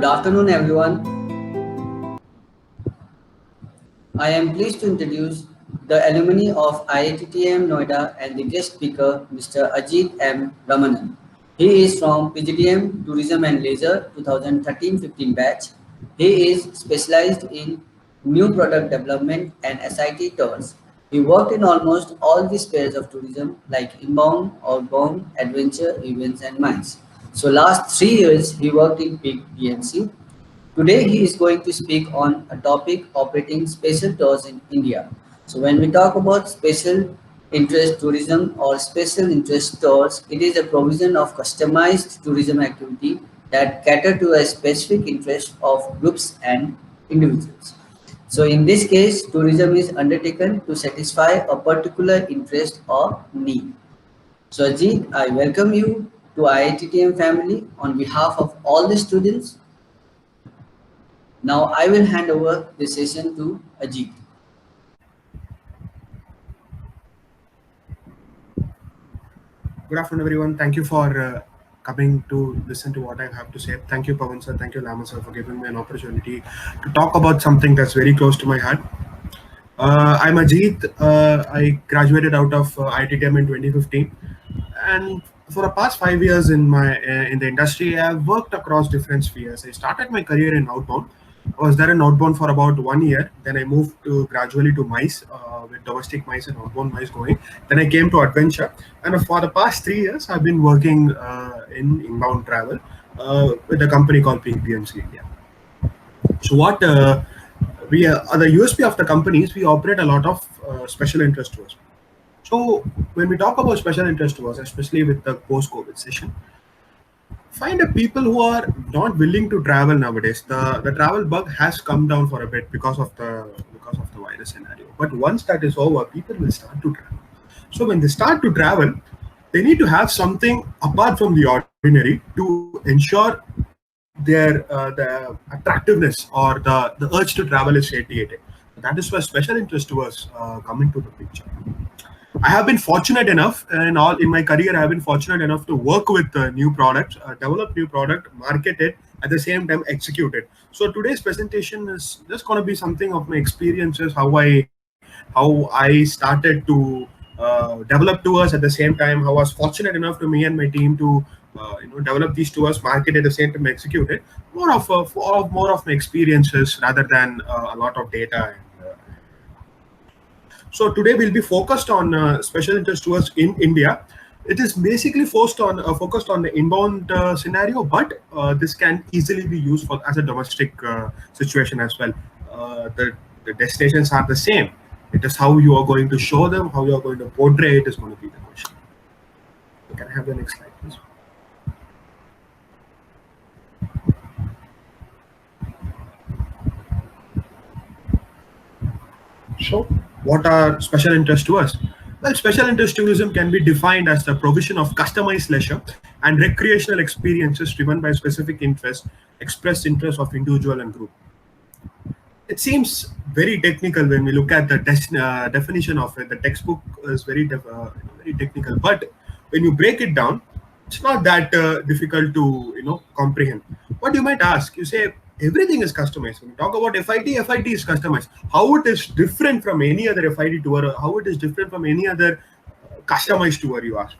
Good afternoon, everyone. I am pleased to introduce the alumni of IITTM Noida and the guest speaker, Mr. Ajeeth M. Ramanan. He is from PGDM Tourism and Leisure 2013-15 batch. He is specialized in new product development and SIT tours. He worked in almost all the spheres of tourism like inbound, outbound, adventure, events and MICE. So last 3 years he worked in Peak DMC. Today he is going to speak on a topic operating special tours in India. So when we talk about special interest tourism or special interest tours, it is a provision of customized tourism activity that cater to a specific interest of groups and individuals. So in this case, tourism is undertaken to satisfy a particular interest or need. So Ajit, I welcome you to IITTM family on behalf of all the students. Now I will hand over the session to Ajeeth. Good afternoon, everyone. Thank you for coming to listen to what I have to say. Thank you, Pawan sir. Thank you, Lama sir, for giving me an opportunity to talk about something that's very close to my heart. I'm Ajeeth. I graduated out of IITTM in 2015, and for the past 5 years in the industry, I've worked across different spheres. I started my career in outbound. I was there in outbound for about 1 year. Then I moved gradually to MICE, with domestic MICE and outbound MICE going. Then I came to adventure, and for the past 3 years, I've been working in inbound travel with a company called PMC India. So what the USP of the company is we operate a lot of special interest tours. So when we talk about special interest tours, especially with the post-COVID session, find people who are not willing to travel nowadays. The travel bug has come down for a bit because of the virus scenario. But once that is over, people will start to travel. So when they start to travel, they need to have something apart from the ordinary to ensure their the attractiveness or the urge to travel is satiated. That is where special interest tours come into the picture. I have been fortunate enough, in my career, I have been fortunate enough to work with new products, develop new product, market it, at the same time execute it. So today's presentation is just going to be something of my experiences, how I started to develop tours at the same time, how I was fortunate enough to me and my team to develop these tours, market at the same time, execute it. More of my experiences rather than a lot of data. So today we'll be focused on special interest tours in India. It is basically focused on the inbound scenario, but this can easily be used as a domestic situation as well. The destinations are the same. It is how you are going to show them, how you are going to portray it is going to be the question. Can I have the next slide, please? So, what are special interest tours? Well, special interest tourism can be defined as the provision of customized leisure and recreational experiences driven by specific interests, expressed interests of individual and group. It seems very technical when we look at the definition of it. The textbook is very technical, but when you break it down, it's not that difficult to comprehend. What you might ask, you say everything is customized. When you talk about FIT is customized. How it is different from any other FIT tour? How it is different from any other customized tour? You ask.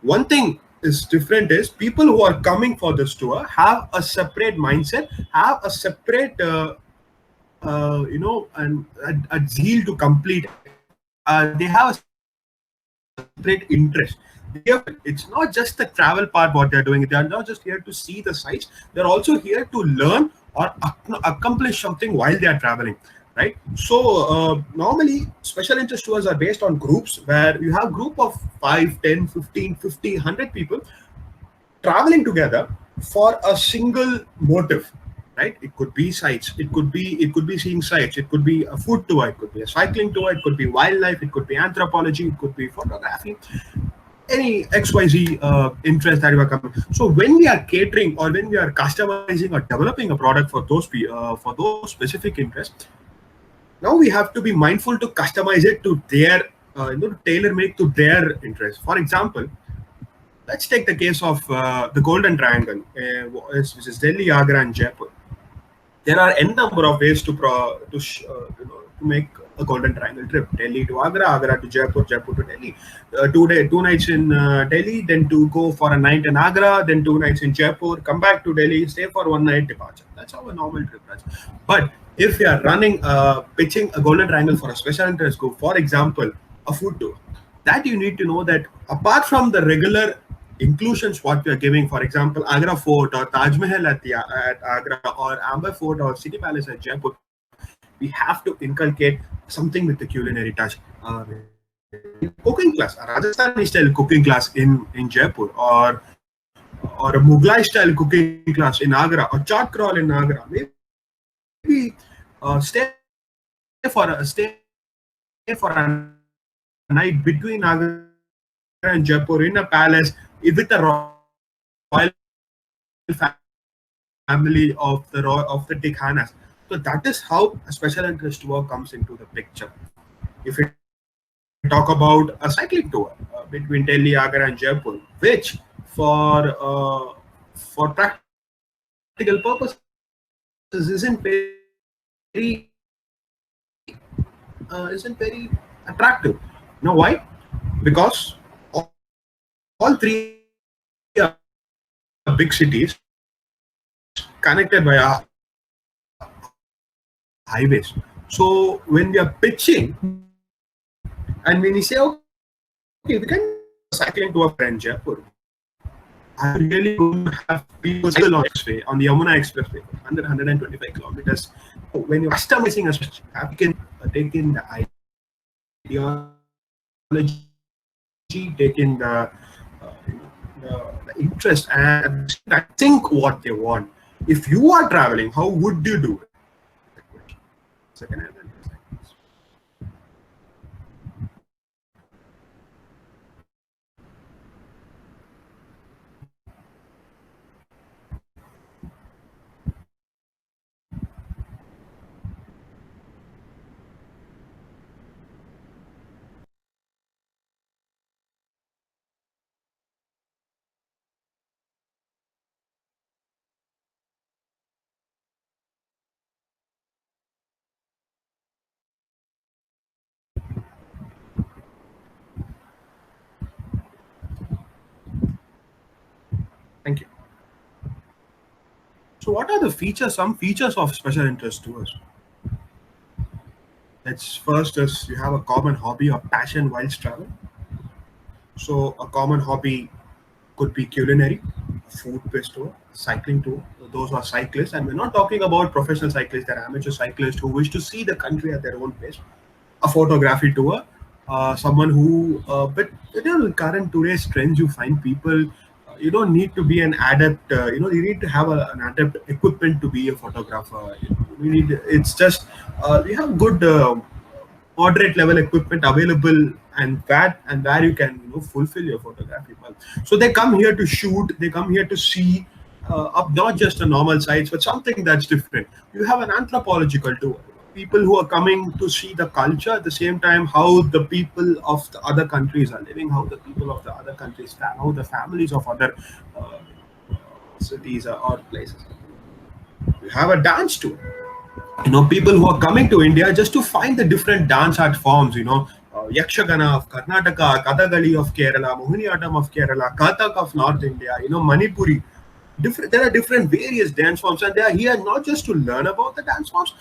One thing is different is people who are coming for this tour have a separate mindset, have a separate a zeal to complete. They have a separate interest. It's not just the travel part what they're doing. They are not just here to see the sights. They're also here to learn or accomplish something while they are traveling, right? So normally special interest tours are based on groups where you have group of 5, 10, 15, 50, 100 people traveling together for a single motive. Right? It could be sites. It could be seeing sites. It could be a food tour. It could be a cycling tour. It could be wildlife. It could be anthropology. It could be photography. Any XYZ interest that you are coming. So when we are catering or when we are customizing or developing a product for those specific interests, now we have to be mindful to customize it to their tailor make to their interest. For example, let's take the case of the Golden Triangle, which is Delhi, Agra, and Jaipur. There are n number of ways to make a Golden Triangle trip: Delhi to Agra, Agra to Jaipur, Jaipur to Delhi. 2 nights in Delhi, then to go for a night in Agra, then 2 nights in Jaipur, come back to Delhi, stay for one night, departure. That's how a normal trip runs. But if we are pitching a Golden Triangle for a special interest group, for example, a food tour, that you need to know that apart from the regular inclusions what we are giving, for example, Agra Fort or Taj Mahal at Agra or Amber Fort or City Palace at Jaipur, we have to inculcate something with the culinary touch. Cooking class, a Rajasthani style cooking class in Jaipur, or a Mughlai style cooking class in Agra, or chaat crawl in Agra. Maybe stay for a night between Agra and Jaipur in a palace with the royal family of the Tikhanas. So that is how a special interest tour comes into the picture. If we talk about a cycling tour between Delhi, Agra, and Jaipur, which for practical purposes isn't very attractive. You know why? Because all three are big cities connected by highways. So when we are pitching and when we say, okay, we can a cycling tour for in Jaipur, are you really going to have people cycle on the expressway, on the Yamuna Expressway, 125 kilometers? When you're customizing a stretch, you can take in the ideology, take in the interest, and think what they want. If you are traveling, how would you do it? Second hand. Thank you. So, what are the features? Some features of special interest tours. It's first is you have a common hobby or passion whilst traveling. So, a common hobby could be culinary, food-based tour, cycling tour. Those are cyclists, and we're not talking about professional cyclists. They're amateur cyclists who wish to see the country at their own pace. A photography tour, someone who, but in current today's trends, you find people. You don't need to be an adept. You need to have an adept equipment to be a photographer. You need. It's just we have good moderate level equipment available, and where you can fulfill your photography well. So they come here to shoot. They come here to see up not just a normal sites, but something that's different. You have an anthropological tour. People who are coming to see the culture at the same time, how the people of the other countries are living, how the people of the other countries, how the families of other uh, cities or places. You have a dance tour. People who are coming to India just to find the different dance art forms. Yakshagana of Karnataka, Kathakali of Kerala, Mohiniyattam of Kerala, Kathak of North India. Manipuri. There are different various dance forms, and they are here not just to learn about the dance forms,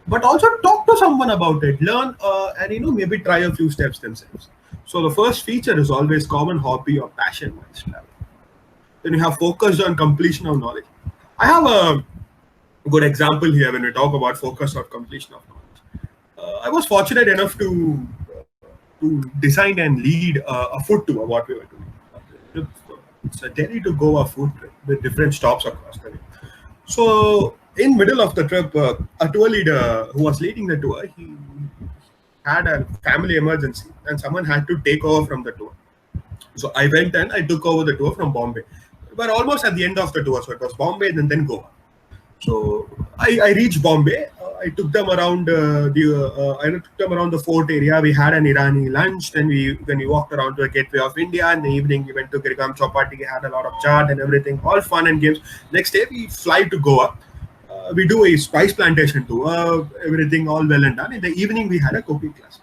but also talk to someone about it, learn, and maybe try a few steps themselves. So the first feature is always common hobby or passion whilst traveling. Then you have focused on completion of knowledge. I have a good example here when we talk about focus or completion of knowledge. I was fortunate enough to design and lead a food tour. What we were doing, it's a Delhi to Goa food trip with different stops across the way. So in middle of the trip, a tour leader who was leading the tour, he had a family emergency, and someone had to take over from the tour. So I went and I took over the tour from Bombay. We were almost at the end of the tour, so it was Bombay and then Goa. So I reached Bombay. I took them around I took them around the fort area. We had an Irani lunch. Then we walked around to the gateway of India. In the evening, we went to Girgam Chowpatty. We had a lot of chaat and everything. All fun and games. Next day, we fly to Goa. We do a spice plantation tour. Everything all well and done. In the evening, we had a cooking class.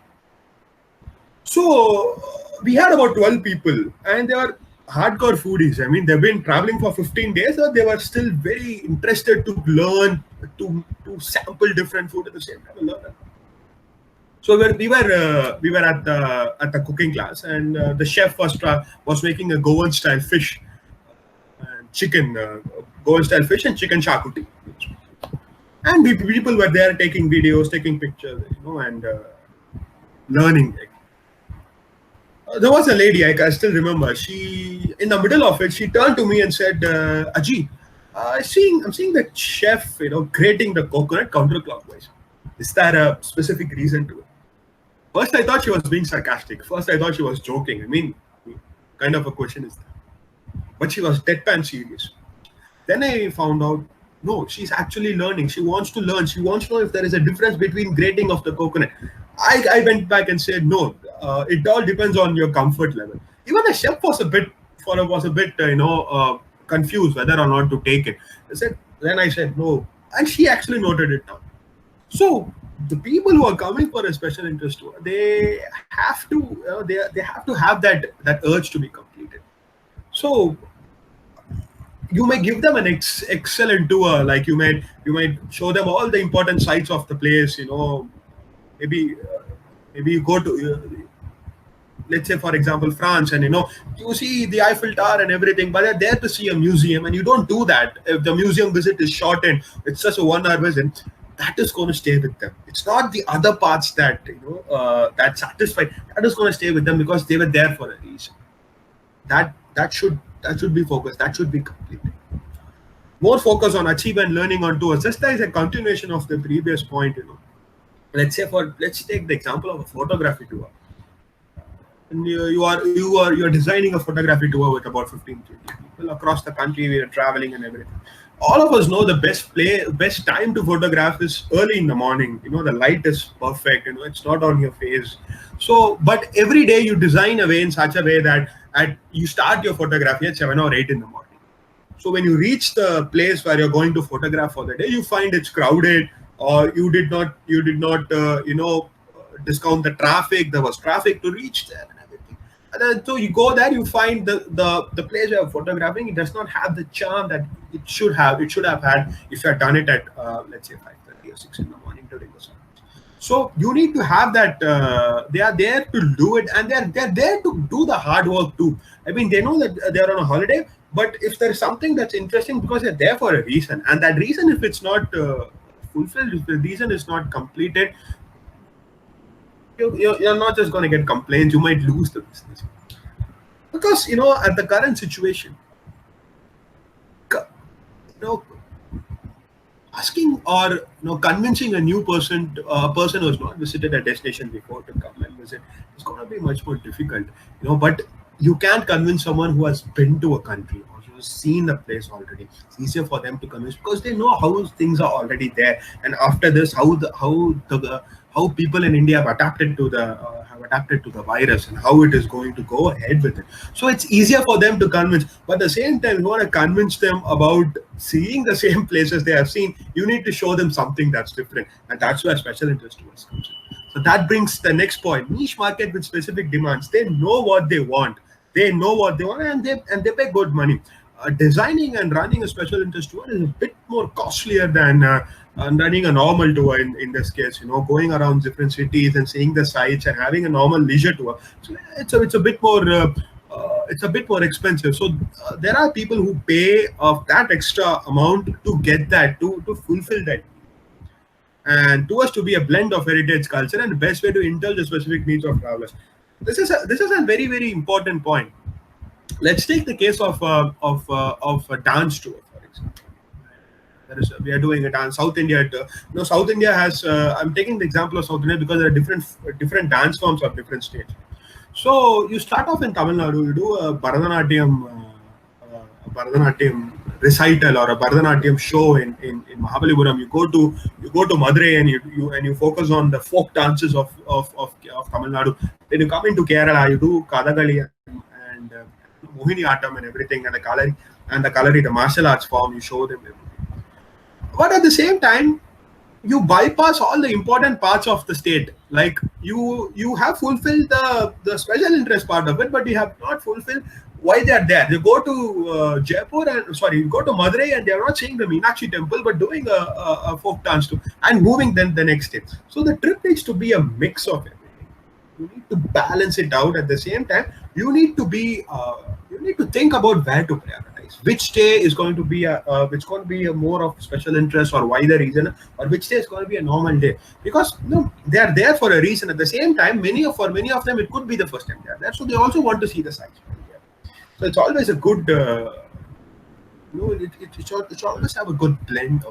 So we had about 12 people, and they were hardcore foodies. I mean, they've been traveling for 15 days, so they were still very interested to learn, to sample different food at the same time. And learn. So we were at the cooking class, and the chef was making a Goan style fish, and chicken, Goan style fish and chicken charcuterie. And people were there taking videos, taking pictures, and learning. There was a lady, I can still remember. She, in the middle of it, she turned to me and said, "Ajeeth, I'm seeing the chef, grating the coconut counterclockwise. Is there a specific reason to it?" First, I thought she was being sarcastic. First, I thought she was joking. I mean, kind of a question is that. But she was deadpan serious. Then I found out, no, she's actually learning. She wants to learn. She wants to know if there is a difference between grating of the coconut. I went back and said, no, it all depends on your comfort level. Even the chef was a bit confused whether or not to take it. Then I said no, and she actually noted it down. So the people who are coming for a special interest tour, they have to, they have to have that urge to be completed. So you may give them an excellent tour, like you might show them all the important sites of the place. Maybe maybe you go to let's say, for example, France, and you see the Eiffel Tower and everything, but they're there to see a museum, and you don't do that. If the museum visit is shortened, it's just a 1 hour visit, that is going to stay with them. It's not the other parts that satisfy. That is going to stay with them because they were there for a reason. That should be focused. That should be completed. More focus on achieve and learning on tours. Just as a continuation of the previous point, let's take the example of a photography tour. And you're designing a photography tour with about 15 20 people across the country. We are traveling and everything. All of us know the best time to photograph is early in the morning. The light is perfect. It's not on your face. So, but every day you design a way in such a way that you start your photography at 7 or 8 in the morning. So when you reach the place where you're going to photograph for the day, you find it's crowded, or you did not discount the traffic. There was traffic to reach there and everything. And then, so you go there, you find the place where you're photographing. It does not have the charm that it should have. It should have had if you had done it at let's say 5:30 or 6 in the morning during the sun. So you need to have that. They are there to do it, and they're there to do the hard work too. I mean, they know that they're on a holiday, but if there is something that's interesting, because they're there for a reason, and that reason, if it's not fulfilled, if the reason is not completed, you're not just going to get complaints. You might lose the business because at the current situation, you know asking or convincing a new person, a person who has not visited a destination before, to come and visit, is going to be much more difficult. But you can't convince someone who has been to a country or who has seen the place already. It's easier for them to convince because they know how things are already there, and after this, how people in India have adapted to the virus and how it is going to go ahead with it. So it's easier for them to convince. But at the same time, you want to convince them about seeing the same places they have seen. You need to show them something that's different, and that's where special interest tours comes in. So that brings the next point: niche market with specific demands. They know what they want. And they pay good money. Designing and running a special interest tour is a bit more costlier than running a normal tour in this case. Going around different cities and seeing the sites and having a normal leisure tour. So it's a bit more expensive. So there are people who pay of that extra amount to get that, to fulfill that. And tours to be a blend of heritage, culture, and the best way to indulge the specific needs of travelers. This is a very, very important point. Let's take the case of a dance tour, for example. We are doing a dance. South India. South India has. I'm taking the example of South India because there are different dance forms of different states. So you start off in Tamil Nadu. You do a Bharatanatyam recital or a Bharatanatyam show in Mahabalipuram, you go to Madurai and you focus on the folk dances of Tamil Nadu. Then you come into Kerala, you do Kadakali and Mohini Attam and everything, and the martial arts form, you show them everything. But at the same time, you bypass all the important parts of the state. Like you have fulfilled the special interest part of it, but you have not fulfilled why they are there. They go to Jaipur and you go to Madurai and they are not seeing the Meenakshi temple, but doing a folk dance too, and moving then the next day. So the trip needs to be a mix of everything. You need to balance it out. At the same time, you need to think about where to prioritize. Which day is going to be a more of special interest or wider reason, or which day is going to be a normal day, because they are there for a reason. At the same time, for many of them it could be the first time they are there, so they also want to see the sights. So it's always a good it should always have a good blend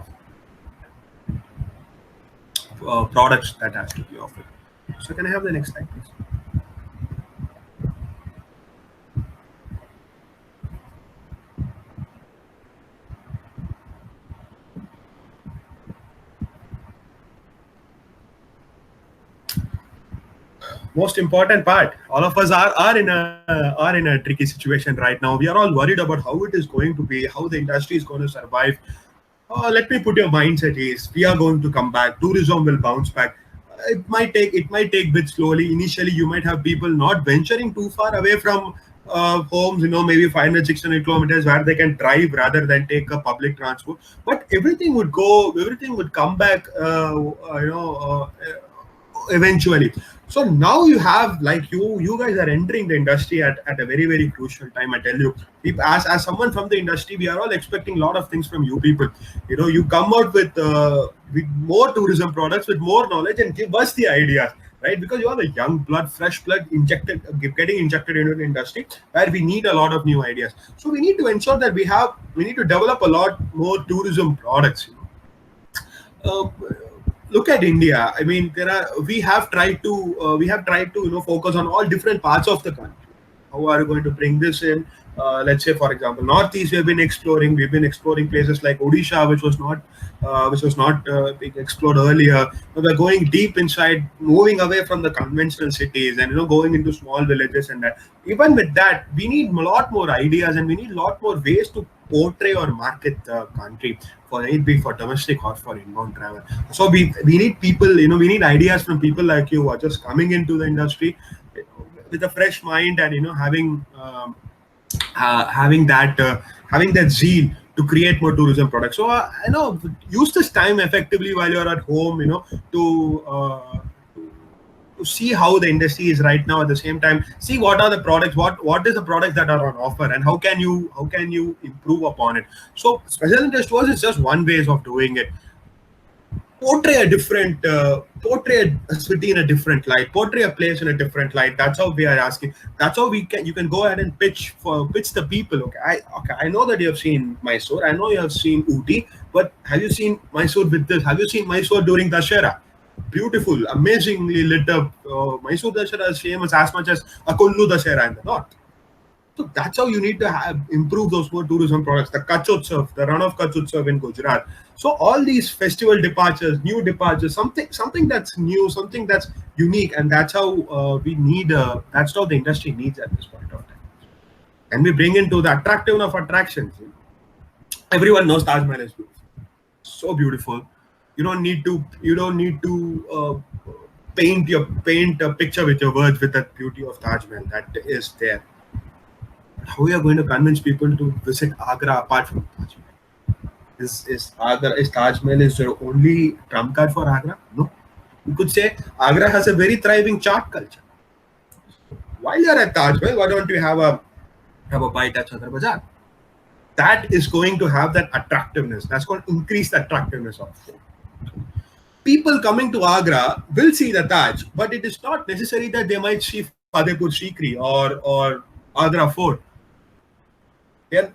of products that has to be offered. So can I have the next slide, please? Most important part, all of us are in a tricky situation right now. We are all worried about how it is going to be, how the industry is going to survive. Let me put your minds at ease. We are going to come back. Tourism will bounce back. It might take bit slowly. Initially, you might have people not venturing too far away from homes, maybe 500, 600 kilometers, where they can drive rather than take a public transport. But everything would come back, eventually. So now you have, like, you guys are entering the industry at a very, very crucial time. I tell you, as someone from the industry, we are all expecting a lot of things from you people. You come out with more tourism products, with more knowledge, and give us the ideas, right? Because you are the young blood, fresh blood getting injected into the industry, where we need a lot of new ideas. So we need to ensure that we need to develop a lot more tourism products. Look at India. I mean, we have tried to focus on all different parts of the country. How are we going to bring this in? Let's say, for example, Northeast. We've been exploring places like Odisha, which was not being explored earlier. We're going deep inside, moving away from the conventional cities, and going into small villages. And that, even with that, we need a lot more ideas, and we need a lot more ways to portray or market the country, for it be for domestic or for inbound travel. So we need people, we need ideas from people like you who are just coming into the industry with a fresh mind, and having that zeal to create more tourism products. So use this time effectively while you're at home, to see how the industry is right now. At the same time, see what are the products, what is the products that are on offer, and how can you improve upon it. So special interest tours is just one way of doing it. Portray a city in a different light, portray a place in a different light. That's how we are asking. That's how you can go ahead and pitch the people. I know that you have seen Mysore, I know you have seen Ooty, but have you seen Mysore with this? Have you seen Mysore during Dussehra? Beautiful, amazingly lit up. Mysore Dussehra is famous as much as a Kullu Dussehra in the north. So that's how you need to improve those more tourism products. The Kutch Utsav, the run of Kutch Utsav in Gujarat. So all these festival departures, new departures, something that's new, something that's unique, and that's how we need. That's how the industry needs at this point of time. And we bring into the attractiveness of attractions. Everyone knows Taj Mahal is beautiful, so beautiful. You don't need to paint a picture with your words with that beauty of Taj Mahal that is there. How we are going to convince people to visit Agra apart from Taj Mahal? Is Taj Mahal is your only trump card for Agra? No. You could say Agra has a very thriving chaat culture. While you're at Taj Mahal, why don't you have a bite at Sadar Bazaar? That is going to have that attractiveness. That's going to increase the attractiveness of it. People coming to Agra will see the Taj, but it is not necessary that they might see Fatehpur Sikri or Agra Fort.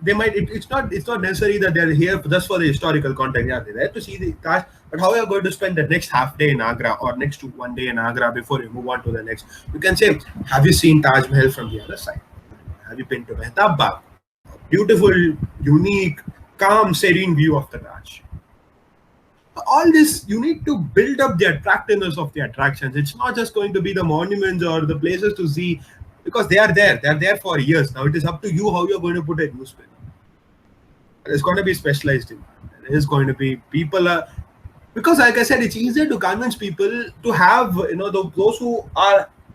They might. It's not necessary that they're here just for the historical context. Yeah, they're there to see the Taj. But how are you going to spend the next half day in Agra, or next 1 day in Agra before you move on to the next? You can say, have you seen Taj Mahal from the other side? Have you been to Mehtab Bagh? Beautiful, unique, calm, serene view of the Raj. All this, you need to build up the attractiveness of the attractions. It's not just going to be the monuments or the places to see, because they are there. They're there for years. Now it is up to you how you're going to put a new spin. It's going to be specialized in. It is going to be people are, because like I said, it's easier to convince people to have, those who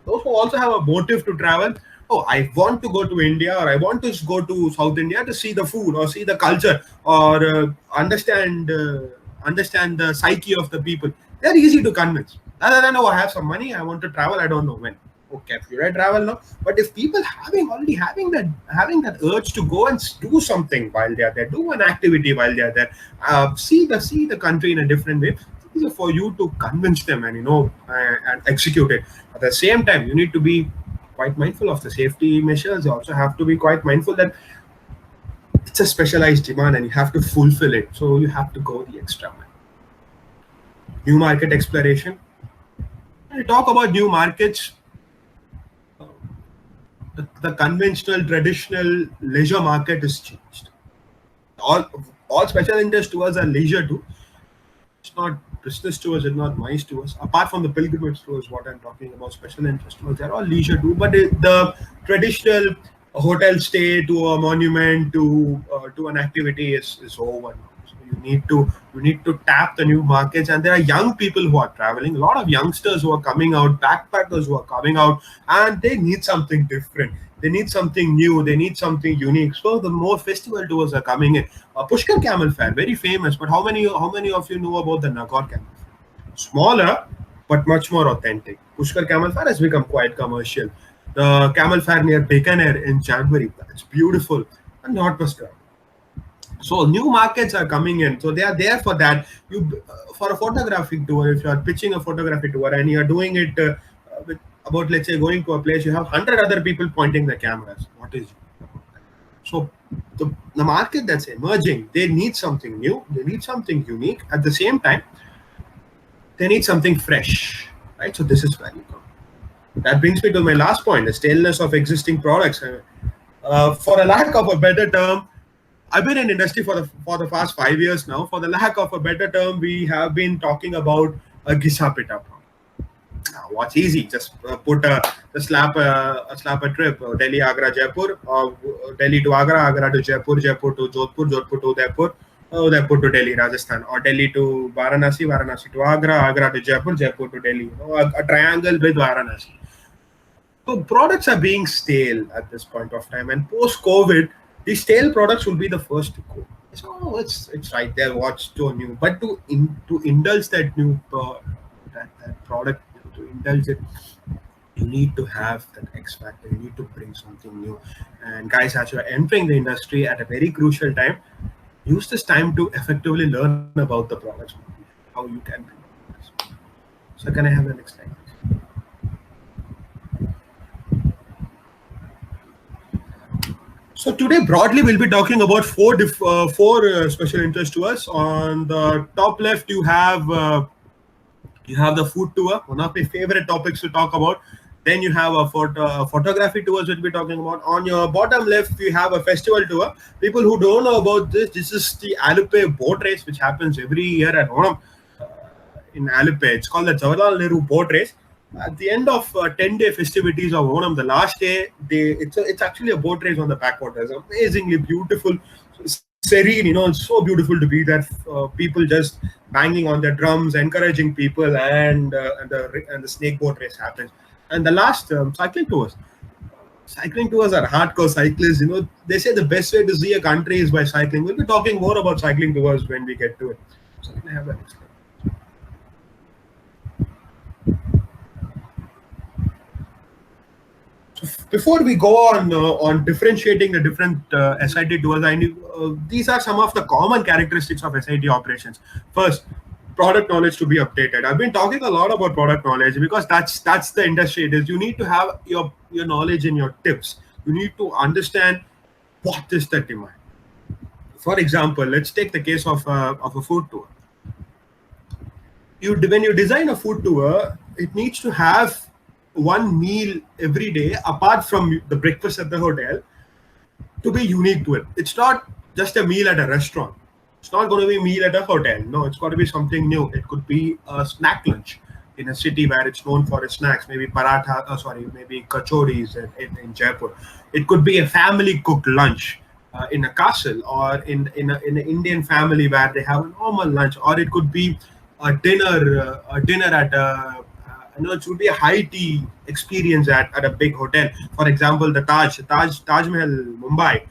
also have a motive to travel. Oh, I want to go to India, or I want to go to South India to see the food or see the culture, or understand the psyche of the people. They're easy to convince. Other than, oh, I have some money, I want to travel, I don't know when. Okay, should I travel now? But if people already having that urge to go and do something while they are there, do an activity while they are there, see the country in a different way, it's easier for you to convince them and and execute it. At the same time, you need to be quite mindful of the safety measures. You also have to be quite mindful that it's a specialized demand and you have to fulfill it. So you have to go the extra mile. New market exploration. When we talk about new markets, the conventional, traditional leisure market is changed. All all special interest tours are leisure too. It's not business tours, it's not MICE tours. Apart from the pilgrimage tours, what I'm talking about, special interest tours, they're all leisure too. But the traditional hotel stay to a monument to an activity is over now. So you need to tap the new markets, and there are young people who are traveling. A lot of youngsters who are coming out, backpackers who are coming out, and they need something different. They need something new. They need something unique. So the more festival tours are coming in. Pushkar Camel Fair, very famous. But how many of you know about the Nagaur Camel Fair? Smaller, but much more authentic. Pushkar Camel Fair has become quite commercial. The Camel Fair near Bikaner in January, it's beautiful and not much crowd. So new markets are coming in. So they are there for that. You for a photographic tour, if you are pitching a photography tour and you are doing it with about, let's say, going to a place, you have 100 other people pointing the cameras. What is it? So the market that's emerging, they need something new, they need something unique. At the same time, they need something fresh, right? So this is where you come. That brings me to my last point: the staleness of existing products. For a lack of a better term, I've been in industry for the past 5 years now. For the lack of a better term, we have been talking about a Gisa Pita. Now, what's easy? Just slap a trip: Delhi, Agra, Jaipur, or Delhi to Agra, Agra to Jaipur, Jaipur to Jodhpur, Jodhpur to Udaipur, Udaipur to Delhi, Rajasthan, or Delhi to Varanasi, Varanasi to Agra, Agra to Jaipur, Jaipur to Delhi. A triangle with Varanasi. So products are being stale at this point of time, and post-COVID, the stale products will be the first to go. So it's right there. What's so new? But to indulge that new that product, to indulge it, you need to have that X factor. You need to bring something new. And guys, as you're entering the industry at a very crucial time, use this time to effectively learn about the products, how you can bring it. So can I have the next slide? So today, broadly, we'll be talking about four special interest tours. On the top left, you have the food tour, one of my favorite topics to talk about. Then you have a photography tours we'll be talking about. On your bottom left, you have a festival tour. People who don't know about this is the Alumni boat race, which happens every year at Onam in Alumni. It's called the Jawaharlal Nehru boat race. At the end of 10-day festivities of Onam, the last day, it's actually a boat race on the backwaters. Amazingly beautiful, serene. It's so beautiful to be there. People just banging on their drums, encouraging people, and the snake boat race happens. And the last cycling tours. Cycling tours are hardcore cyclists. They say the best way to see a country is by cycling. We'll be talking more about cycling tours when we get to it. So can I have that next slide? Before we go on differentiating the different SIT tours, these are some of the common characteristics of SIT operations. First, product knowledge to be updated. I've been talking a lot about product knowledge because that's the industry. It is. You need to have your knowledge in your tips. You need to understand what is the demand. For example, let's take the case of a food tour. When you design a food tour, it needs to have one meal every day apart from the breakfast at the hotel to be unique to it. It's not just a meal at a restaurant. It's not going to be a meal at a hotel. No, it's got to be something new. It could be a snack lunch in a city where it's known for its snacks, maybe paratha, maybe kachoris in Jaipur. It could be a family cooked lunch in a castle, or in an Indian family where they have a normal lunch, or it could be a dinner at a it should be a high tea experience at a big hotel. For example, the Taj Mahal, Mumbai,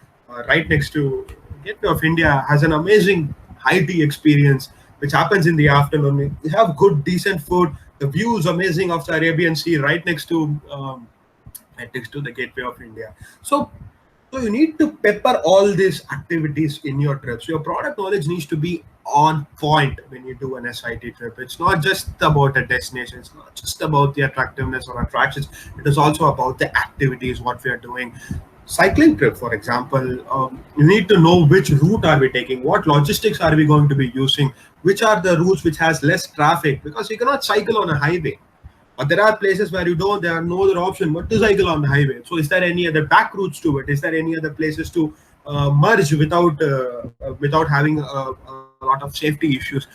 right next to Gateway of India, has an amazing high tea experience, which happens in the afternoon. You have good, decent food. The view is amazing of the Arabian Sea, right next to the Gateway of India. So you need to pepper all these activities in your trips. Your product knowledge needs to be on point when you do an SIT trip. It's not just about a destination. It's not just about the attractiveness or attractions. It is also about the activities, what we are doing. Cycling trip, for example, you need to know which route are we taking, what logistics are we going to be using, which are the routes which has less traffic, because you cannot cycle on a highway. But there are places where there are no other option but to cycle on the highway. So is there any other back routes to it? Is there any other places to merge without having a lot of safety issues?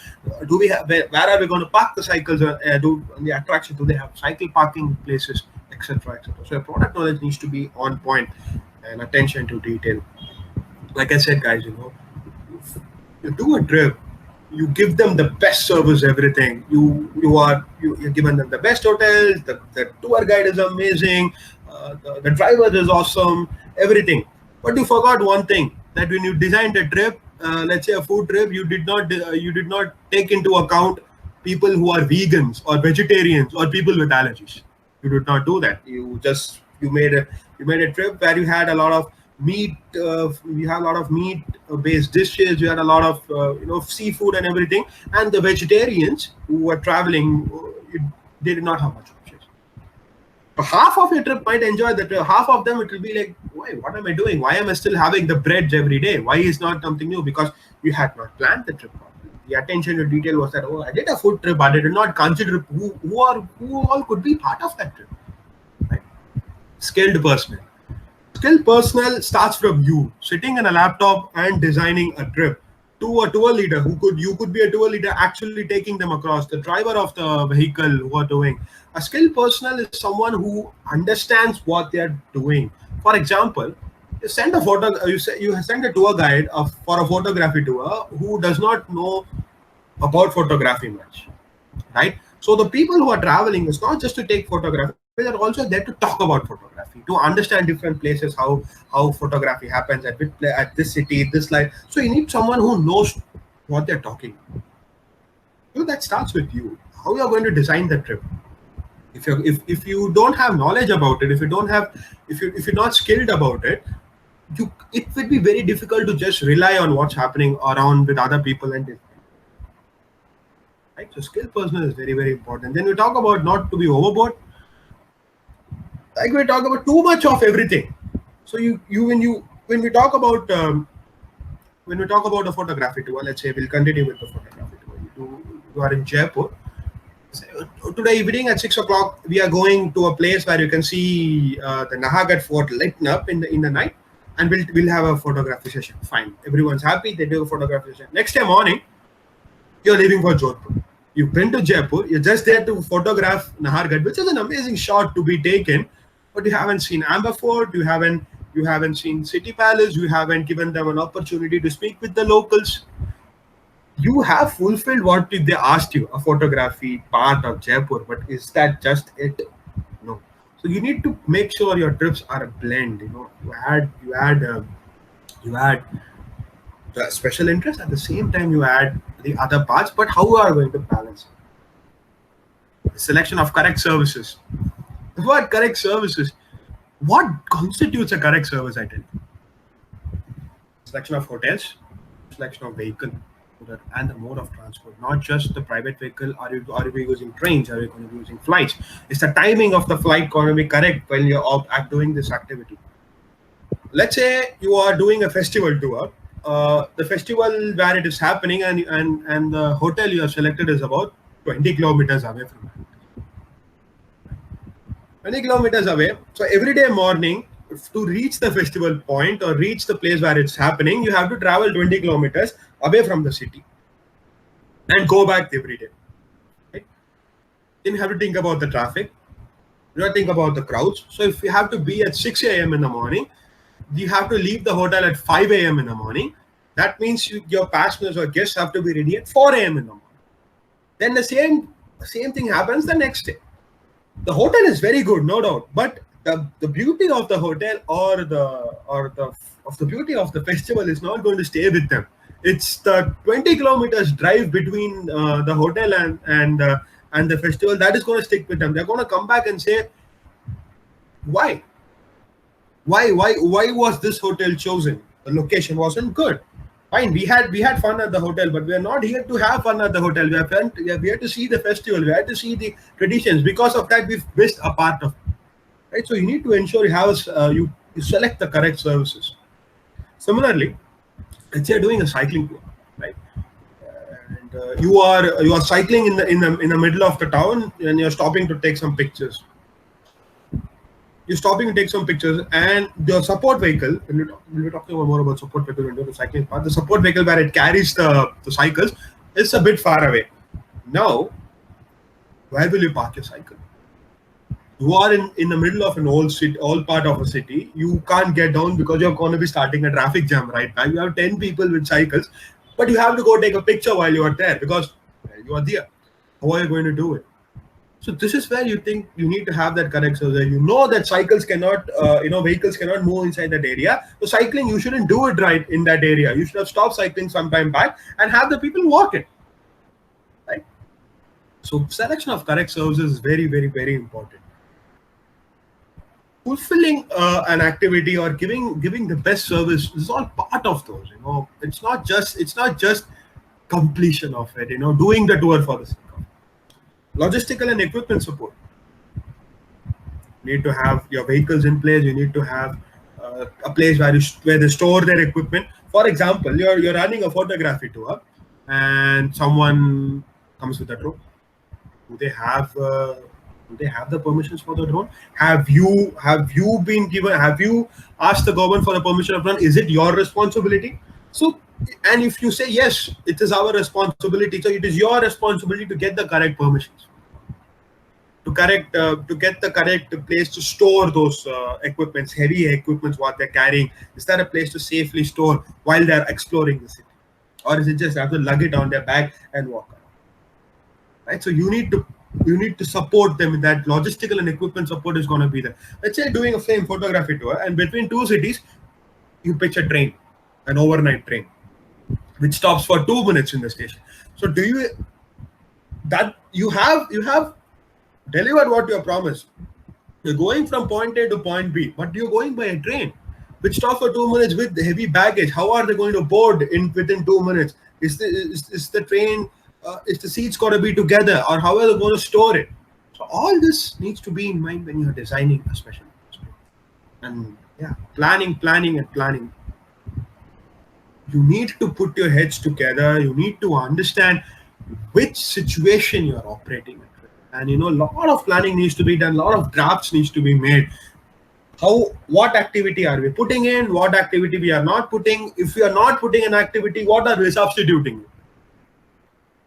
Do we have where are we going to park the cycles? Do the attraction? Do they have cycle parking places, etc., etc.? So your product knowledge needs to be on point and attention to detail. Like I said, guys, you do a trip, you give them the best service, everything. You're giving them the best hotels. The tour guide is amazing. The driver is awesome. Everything. But you forgot one thing, that when you designed a trip, let's say a food trip, you did not take into account people who are vegans or vegetarians or people with allergies. You did not do that. You made a trip where you had a lot of meat. You had a lot of meat based dishes. You had a lot of seafood and everything. And the vegetarians who were traveling, they did not have much options. So half of your trip might enjoy the trip. Half of them it will be like, why? What am I doing? Why am I still having the breads every day? Why is not something new? Because you had not planned the trip properly. The attention to detail was that, oh, I did a food trip, but I did not consider who all could be part of that trip. Right? Skilled personnel. Skilled personnel starts from you sitting in a laptop and designing a trip, to a tour leader you could be a tour leader actually taking them across, the driver of the vehicle who are doing. A skilled personnel is someone who understands what they are doing. For example, you send a you send a tour guide for a photography tour who does not know about photography much, right? So the people who are traveling is not just to take photography, they're also there to talk about photography, to understand different places, how photography happens at this city, this life. So you need someone who knows what they're talking about. So that starts with you. How you are going to design the trip. If you don't have knowledge about it, if you're not skilled about it, it would be very difficult to just rely on what's happening around with other people and right. So skilled personnel is very, very important. Then we talk about not to be overboard. Like we talk about too much of everything. So when we talk about a photography tour, let's say we'll continue with the photography tour. You are in Jaipur. Today evening at 6 o'clock, we are going to a place where you can see the Nahargarh Fort lit up in the night, and we'll have a photography session. Fine, everyone's happy. They do a photography session. Next day morning, you're leaving for Jodhpur. You've been to Jaipur. You're just there to photograph Nahargarh, which is an amazing shot to be taken. But you haven't seen Amber Fort. You haven't seen City Palace. You haven't given them an opportunity to speak with the locals. You have fulfilled what they asked you, a photography part of Jaipur, but is that just it? No. So you need to make sure your trips are a blend. You add the special interest, at the same time you add the other parts. But how are you going to balance it? The selection of correct services. The word correct services. What constitutes a correct service? I tell you. Selection of hotels, selection of vehicle, and the mode of transport. Not just the private vehicle. Are you using trains? Are you going to be using flights? Is the timing of the flight going to be correct when you're doing this activity? Let's say you are doing a festival tour. The festival where it is happening and the hotel you have selected is about 20 kilometers away from it. 20 kilometers away. So every day morning, to reach the festival point or reach the place where it's happening, you have to travel 20 kilometers away from the city and go back every day. Right? Then you have to think about the traffic. You have to think about the crowds. So if you have to be at 6 a.m. in the morning, you have to leave the hotel at 5 a.m. in the morning. That means your passengers or guests have to be ready at 4 a.m. in the morning. Then the same thing happens the next day. The hotel is very good, no doubt, but the beauty of the hotel or the beauty of the festival is not going to stay with them. It's the 20 kilometers drive between the hotel and the festival that is going to stick with them. They're going to come back and say, why why was this hotel chosen? The location wasn't good. Fine, we had fun at the hotel, but we are not here to have fun at the hotel. We are here to see the festival. We are to see the traditions. Because of that, we've missed a part of it. Right. So you need to ensure you select the correct services. Similarly, let's say you're doing a cycling tour, right? And you are cycling in the middle of the town, and you're stopping to take some pictures. You're stopping to take some pictures, and the support vehicle, when we're talking more about support vehicle when the cycling part, the support vehicle where it carries the cycles is a bit far away. Now, where will you park your cycle? You are in the middle of an old part of a city. You can't get down because you're going to be starting a traffic jam right now. You have 10 people with cycles, but you have to go take a picture while you are there because you are there. How are you going to do it? So this is where you think you need to have that correct survey. You know that cycles cannot, vehicles cannot move inside that area. So cycling, you shouldn't do it right in that area. You should have stopped cycling some time back and have the people walk it. Right. So selection of correct services is very, very, very important. Fulfilling an activity or giving the best service is all part of those. It's not just completion of it. Doing the tour for the sake of it. Logistical and equipment support. You need to have your vehicles in place. You need to have a place where they store their equipment. For example, you're running a photography tour, and someone comes with a drone. Do they have the permissions for the drone? Have you asked the government for the permission of drone? Is it your responsibility? So, and if you say yes, it is our responsibility. So it is your responsibility to get the correct permissions, to get the correct place to store those equipments, heavy equipments, what they're carrying. Is there a place to safely store while they're exploring the city, or is it just have to lug it on their back and walk around? Right. So you need to support them in that. Logistical and equipment support is going to be there. Let's say doing a same photography tour, and between two cities, you pitch a train, an overnight train, which stops for 2 minutes in the station. So do you that you have delivered what you promised? You're going from point A to point B, but you're going by a train, which stops for 2 minutes with heavy baggage. How are they going to board within 2 minutes? Is the train? Is the seats got to be together, or how are they going to store it? So all this needs to be in mind when you're designing a special experience. And yeah, planning, and planning. You need to put your heads together. You need to understand which situation you're operating in. And a lot of planning needs to be done, a lot of drafts needs to be made. What activity are we putting in, what activity we are not putting? If we are not putting an activity, what are we substituting?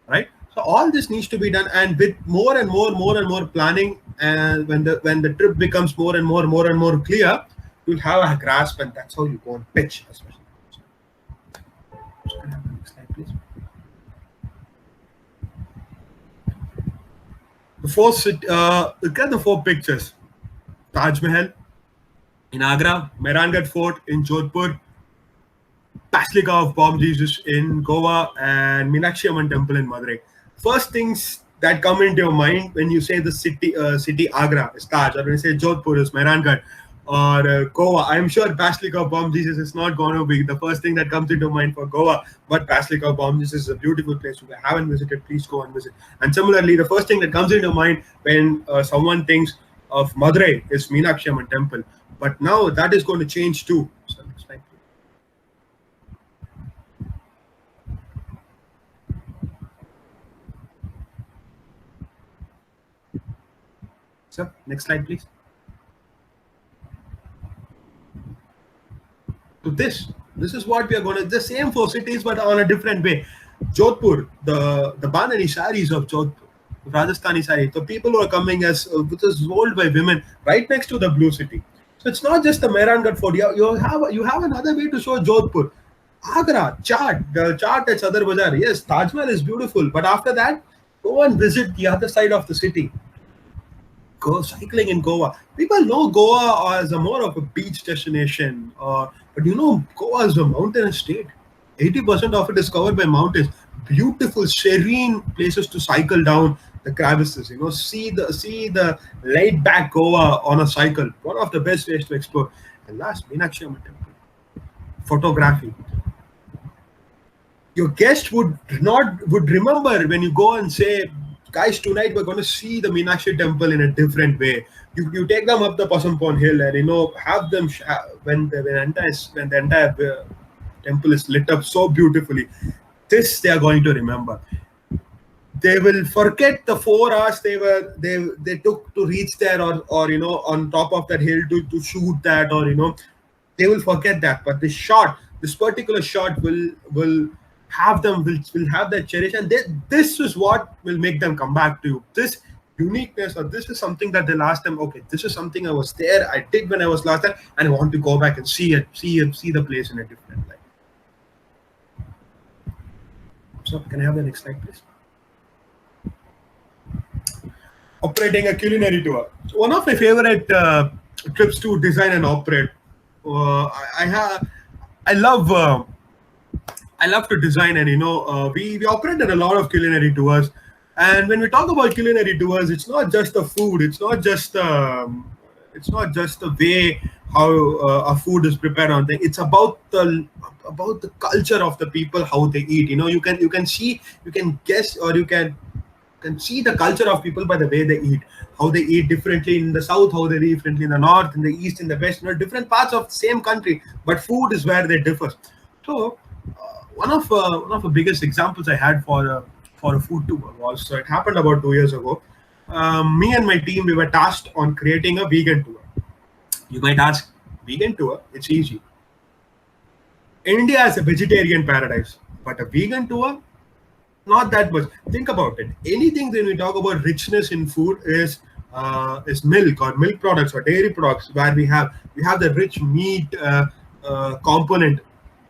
Right? So all this needs to be done, and with more and more planning, and when the trip becomes more and more clear, you'll have a grasp, and that's how you go and pitch, especially. Next slide, please. Look at the four pictures: Taj Mahal in Agra, Mehrangarh Fort in Jodhpur, Basilica of Bomb Jesus in Goa, and Meenakshi Amman Temple in Madurai. First things that come into your mind when you say the city Agra is Taj, or when you say Jodhpur is Mehrangarh, or Goa, I'm sure Basilica of Bomb Jesus is not going to be the first thing that comes into mind for Goa, but Basilica of Bomb Jesus is a beautiful place. If you haven't visited, please go and visit. And similarly, the first thing that comes into mind when someone thinks of Madurai is Meenakshi Amman Temple. But now that is going to change too. So next slide, please. Sir, next slide, please. to this. This is what we are going to, the same four cities, but on a different way. Jodhpur, the Bandhani saris of Jodhpur, Rajasthani sari, the people who are coming as, which is sold by women right next to the blue city. So it's not just the Mehrangarh fort. You have another way to show Jodhpur. Agra, Chaat, the Chaat at Sadar Bazaar. Yes, Taj Mahal is beautiful, but after that, go and visit the other side of the city. Go cycling in Goa. People know Goa as a more of a beach destination, but Goa is a mountainous state. 80% of it is covered by mountains. Beautiful, serene places to cycle down the crevices. See the laid back Goa on a cycle. One of the best ways to explore. And last, Meenakshi Amman Temple. Photography. Your guest would remember when you go and say, guys, tonight we're going to see the Meenakshi temple in a different way. You take them up the Pasampon hill and have them when the entire temple is lit up so beautifully. This they are going to remember. They will forget the 4 hours they took to reach there, or on top of that hill to shoot that, or they will forget that. But this particular shot will have that cherish, and this is what will make them come back to you. This uniqueness, or this is something that they'll ask them. Okay, this is something I did when I was last there, and I want to go back and see the place in a different light. So, can I have the next slide, please? Operating a culinary tour. One of my favorite trips to design and operate. I love to design, and we operated a lot of culinary tours. And when we talk about culinary tours, it's not just the food. It's not just the way how a food is prepared on thing. It's about the culture of the people, how they eat. You can guess, or you can see the culture of people by the way they eat, how they eat differently in the south, how they eat differently in the north, in the east, in the west. Different parts of the same country, but food is where they differ. So one of the biggest examples I had for a food tour was, it happened about 2 years ago. Me and my team, we were tasked on creating a vegan tour. You might ask, vegan tour? It's easy. India is a vegetarian paradise, but a vegan tour, not that much. Think about it. Anything when we talk about richness in food is milk, or milk products, or dairy products, where we have the rich meat component.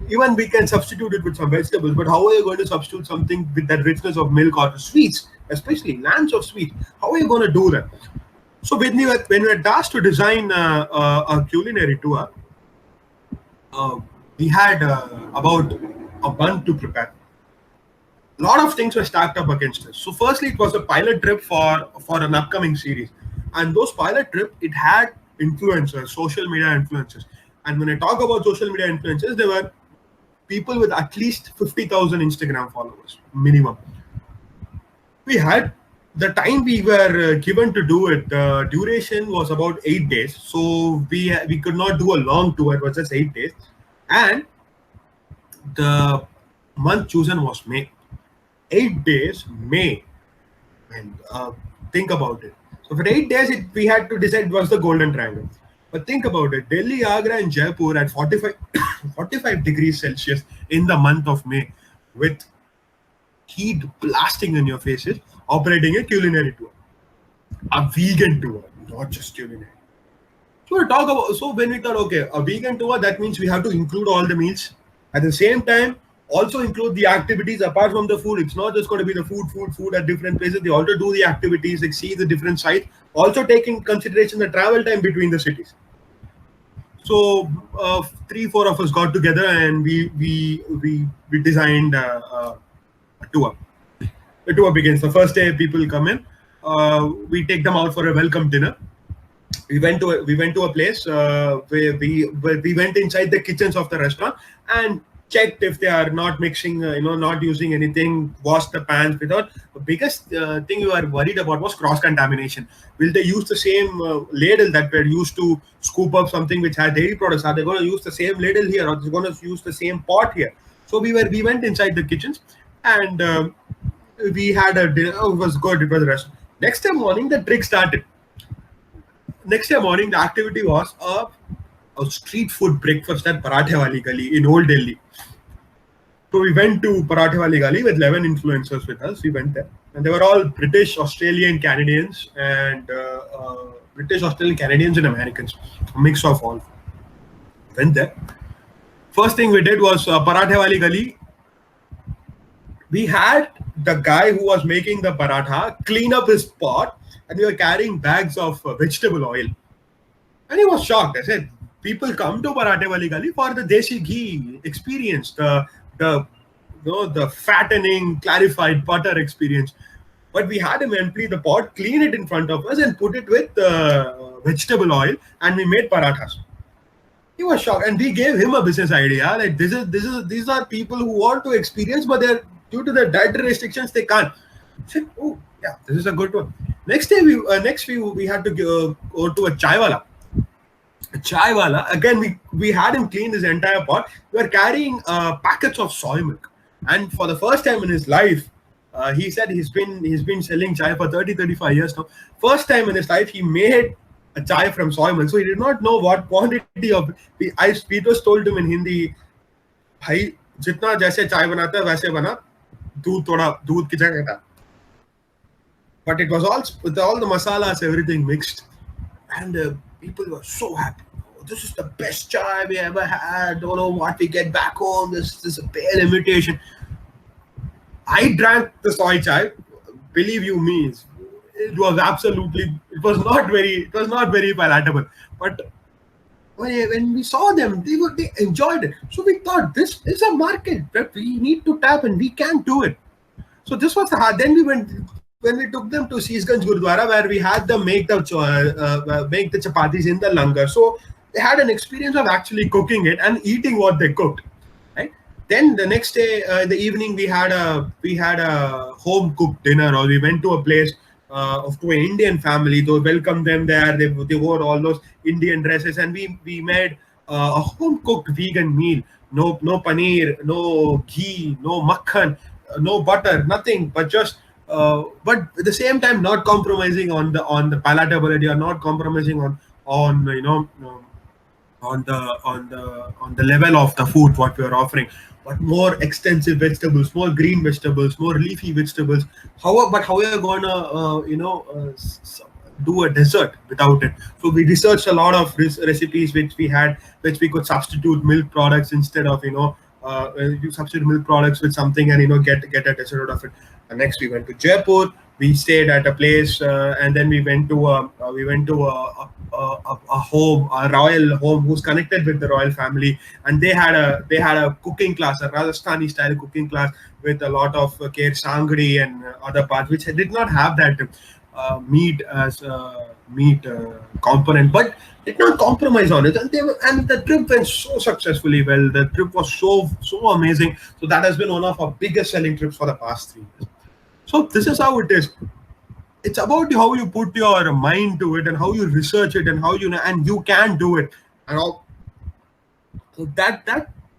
Even we can substitute it with some vegetables, but how are you going to substitute something with that richness of milk, or sweets, especially lands of sweets? How are you going to do that? So when we were tasked to design a culinary tour, we had about a month to prepare. A lot of things were stacked up against us. So firstly, it was a pilot trip for an upcoming series, and those pilot trip, it had influencers, social media influencers. And when I talk about social media influencers, they were people with at least 50,000 Instagram followers minimum. We had the time we were given to do it. The duration was about 8 days, so we could not do a long tour. It was just 8 days, and the month chosen was May. 8 days, May, and think about it. So for 8 days, we had to decide what's the golden triangle. But think about it: Delhi, Agra, and Jaipur at 45 degrees Celsius in the month of May, with heat blasting in your faces, operating a culinary tour, a vegan tour, not just culinary. So when we thought, okay, a vegan tour, that means we have to include all the meals. At the same time, also include the activities apart from the food. It's not just going to be the food at different places. They also do the activities, like see the different sites. Also take in consideration the travel time between the cities. So 3-4 of us got together, and we designed a tour. The tour begins. The first day, people come in. We take them out for a welcome dinner. We went to a place where we went inside the kitchens of the restaurant and checked if they are not mixing, not using anything, washed the pans without. The biggest thing we were worried about was cross-contamination. Will they use the same ladle that were used to scoop up something which had dairy products? Are they going to use the same ladle here, or are they going to use the same pot here? So we went inside the kitchens, and we had a dinner. Oh, it was good. It was a restaurant. Next day morning, the trick started. Next day morning, the activity was a street food breakfast at Parathe Wali Gali in Old Delhi. So we went to Parathe Wali Gali with 11 influencers with us. We went there, and they were all British, Australian, Canadians, and British, Australian, Canadians, and Americans, a mix of all. Went there. First thing we did was Parathe Wali Gali. We had the guy who was making the paratha clean up his pot, and we were carrying bags of vegetable oil. And he was shocked. I said, people come to Parathe Wali Gali for the desi ghee experience, the the fattening, clarified butter experience. But we had him empty the pot, clean it in front of us, and put it with vegetable oil, and we made parathas. He was shocked, and we gave him a business idea. Like these are people who want to experience, but they're due to the dietary restrictions they can't. I said, oh yeah, this is a good one. Next day we had to go to a chai wala. A chai wala again. We had him clean his entire pot. We were carrying packets of soy milk, and for the first time in his life, he said he's been selling chai for 35 years now. First time in his life, he made a chai from soy milk. So he did not know what quantity of. We was told him in Hindi, भाई जितना जैसे चाय बनाता है वैसे बना, दूध थोड़ा दूध की जगह था. But it was all with all the masalas, everything mixed, and people were so happy. Oh, this is the best chai we ever had. Don't know what we get back home. This is a pale imitation. I drank the soy chai. Believe you me, it was absolutely. It was not very palatable. But when we saw them, they enjoyed it. So we thought this is a market that we need to tap, and we can do it. So this was the hard. Then we went when we took them to Seesganj Gurdwara, where we had them make the chapatis in the langar. So they had an experience of actually cooking it and eating what they cooked. Right. Then the next day, in the evening, we had a home cooked dinner, or we went to a place to an Indian family. They welcomed them there. They wore all those Indian dresses, and we made a home cooked vegan meal. No paneer, no ghee, no makhan, no butter, nothing, but just. But at the same time, not compromising on the palatability, or not compromising on on the level of the food what we are offering, but more extensive vegetables, more green vegetables, more leafy vegetables. How are you gonna do a dessert without it? So we researched a lot of recipes which we could substitute milk products instead of you substitute milk products with something, and get a dessert out of it. And next we went to Jaipur. We stayed at a place, and then we went to a home, a royal home, who's connected with the royal family, and they had a cooking class, a Rajasthani style cooking class with a lot of kher sangri and other parts, which did not have that meat as meat component, but did not compromise on it. And the trip went so successfully well. The trip was so amazing. So that has been one of our biggest selling trips for the past 3 years. So this is how it is. It's about how you put your mind to it, and how you research it, and how and you can do it. And all. So that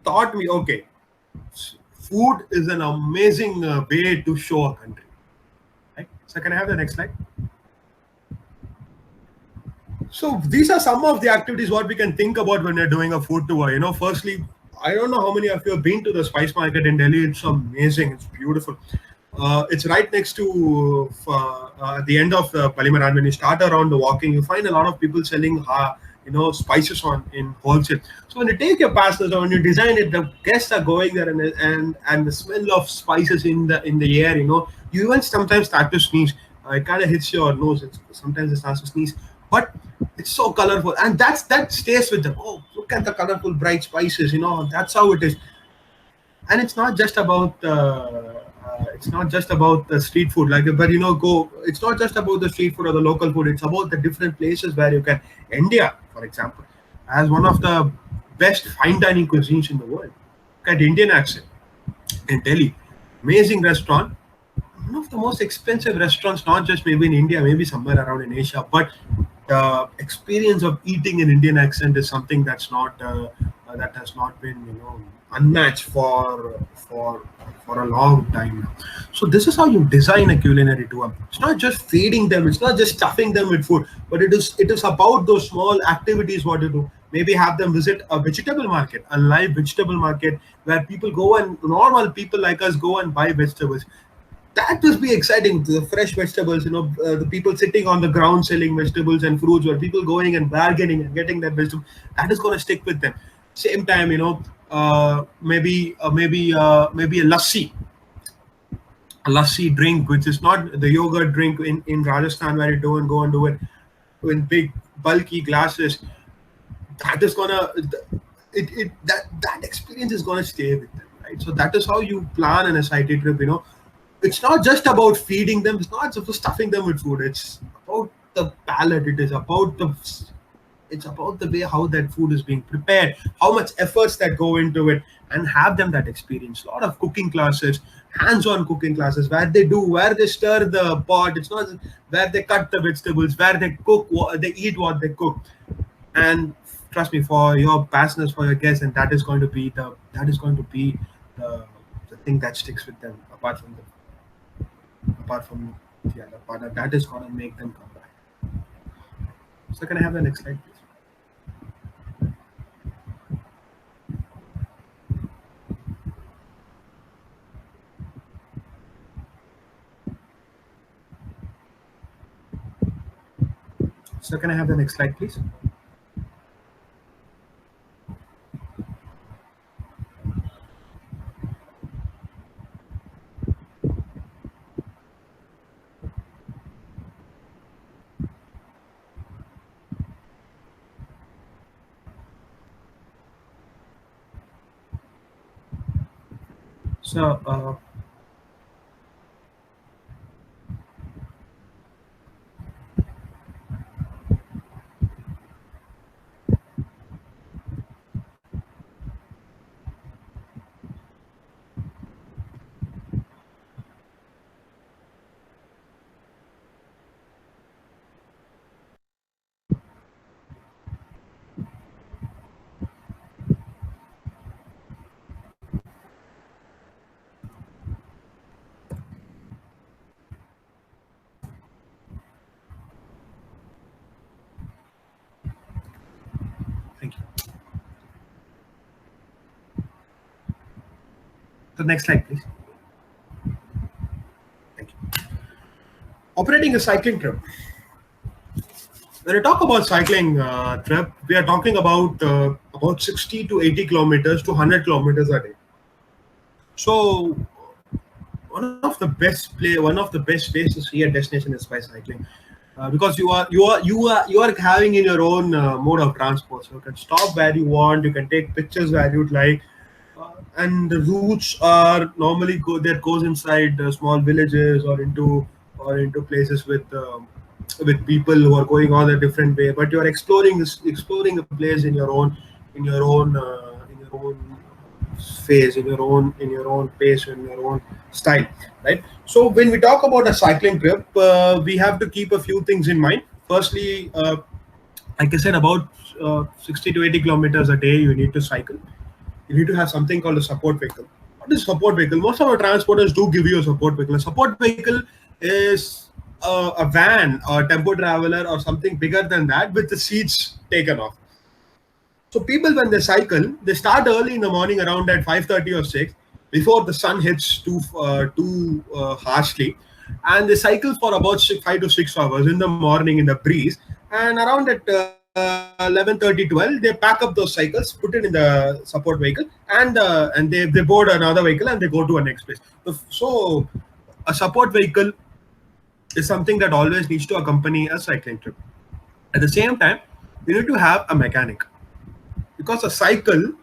taught me, okay, food is an amazing way to show a country. Right? So can I have the next slide? So these are some of the activities what we can think about when we're doing a food tour. Firstly, I don't know how many of you have been to the spice market in Delhi. It's amazing. It's beautiful. It's right next to the end of the Palimaran. When you start around the walking, you find a lot of people selling spices in wholesale. So when you take your pastas, or when you design it, the guests are going there, and the smell of spices in the air. You even sometimes start to sneeze. It kind of hits your nose. Sometimes it starts to sneeze, but it's so colorful, and that stays with them. Oh, look at the colorful, bright spices. That's how it is. And it's not just about the street food, it's not just about the street food or the local food. It's about the different places where you can. India, for example, has one of the best fine dining cuisines in the world. Look at Indian accent in Delhi. Amazing restaurant. One of the most expensive restaurants, not just maybe in India, maybe somewhere around in Asia, but the experience of eating an Indian accent is something that has not been unmatched for a long time now. So this is how you design a culinary tour. It's not just feeding them, it's not just stuffing them with food, but it is about those small activities what you do. Maybe have them visit a vegetable market, a live vegetable market where people go and normal people like us go and buy vegetables. That must be exciting. The fresh vegetables, the people sitting on the ground selling vegetables and fruits, or people going and bargaining and getting that vegetable. That is going to stick with them. Same time, maybe a lassi drink, which is not the yogurt drink in Rajasthan where you do and go and do it in big bulky glasses. That is gonna that experience is gonna stay with them, right? So that is how you plan an SIT trip. It's not just about feeding them. It's not just stuffing them with food. It's about the palate. It's about the way how that food is being prepared, how much efforts that go into it, and have them that experience. A lot of cooking classes, hands-on cooking classes, where they stir the pot. It's not where they cut the vegetables, where they cook, they eat what they cook. And trust me, for your passengers, for your guests, and that is going to be the thing that sticks with them. Apart from the other part, that is going to make them come back. So can I have the next slide, please? So can I have the next slide, please? So thank you. The next slide, please. Thank you. Operating a cycling trip. When we talk about cycling trip, we are talking about 60 to 80 kilometers to 100 kilometers a day. So one of the best ways to see a destination is by cycling, because you are having in your own mode of transport. So you can stop where you want, you can take pictures where you'd like, and the routes are normally that goes inside small villages or into places with people who are going on a different way. But you're exploring a place in your own phase, in your own pace, in your own style, right? So when we talk about a cycling trip, we have to keep a few things in mind. Firstly, like I said, about 60 to 80 kilometers a day you need to cycle. You need to have something called a support vehicle. What is support vehicle? Most of our transporters do give you a support vehicle. A support vehicle is a van or tempo traveler or something bigger than that with the seats taken off. So people, when they cycle, they start early in the morning around at 5:30 or 6, before the sun hits too harshly, and they cycle for about 5 to 6 hours in the morning in the breeze. And around at 11:30, 12, they pack up those cycles, put it in the support vehicle, and they board another vehicle and they go to a next place. So a support vehicle is something that always needs to accompany a cycling trip. At the same time, you need to have a mechanic, because a cycle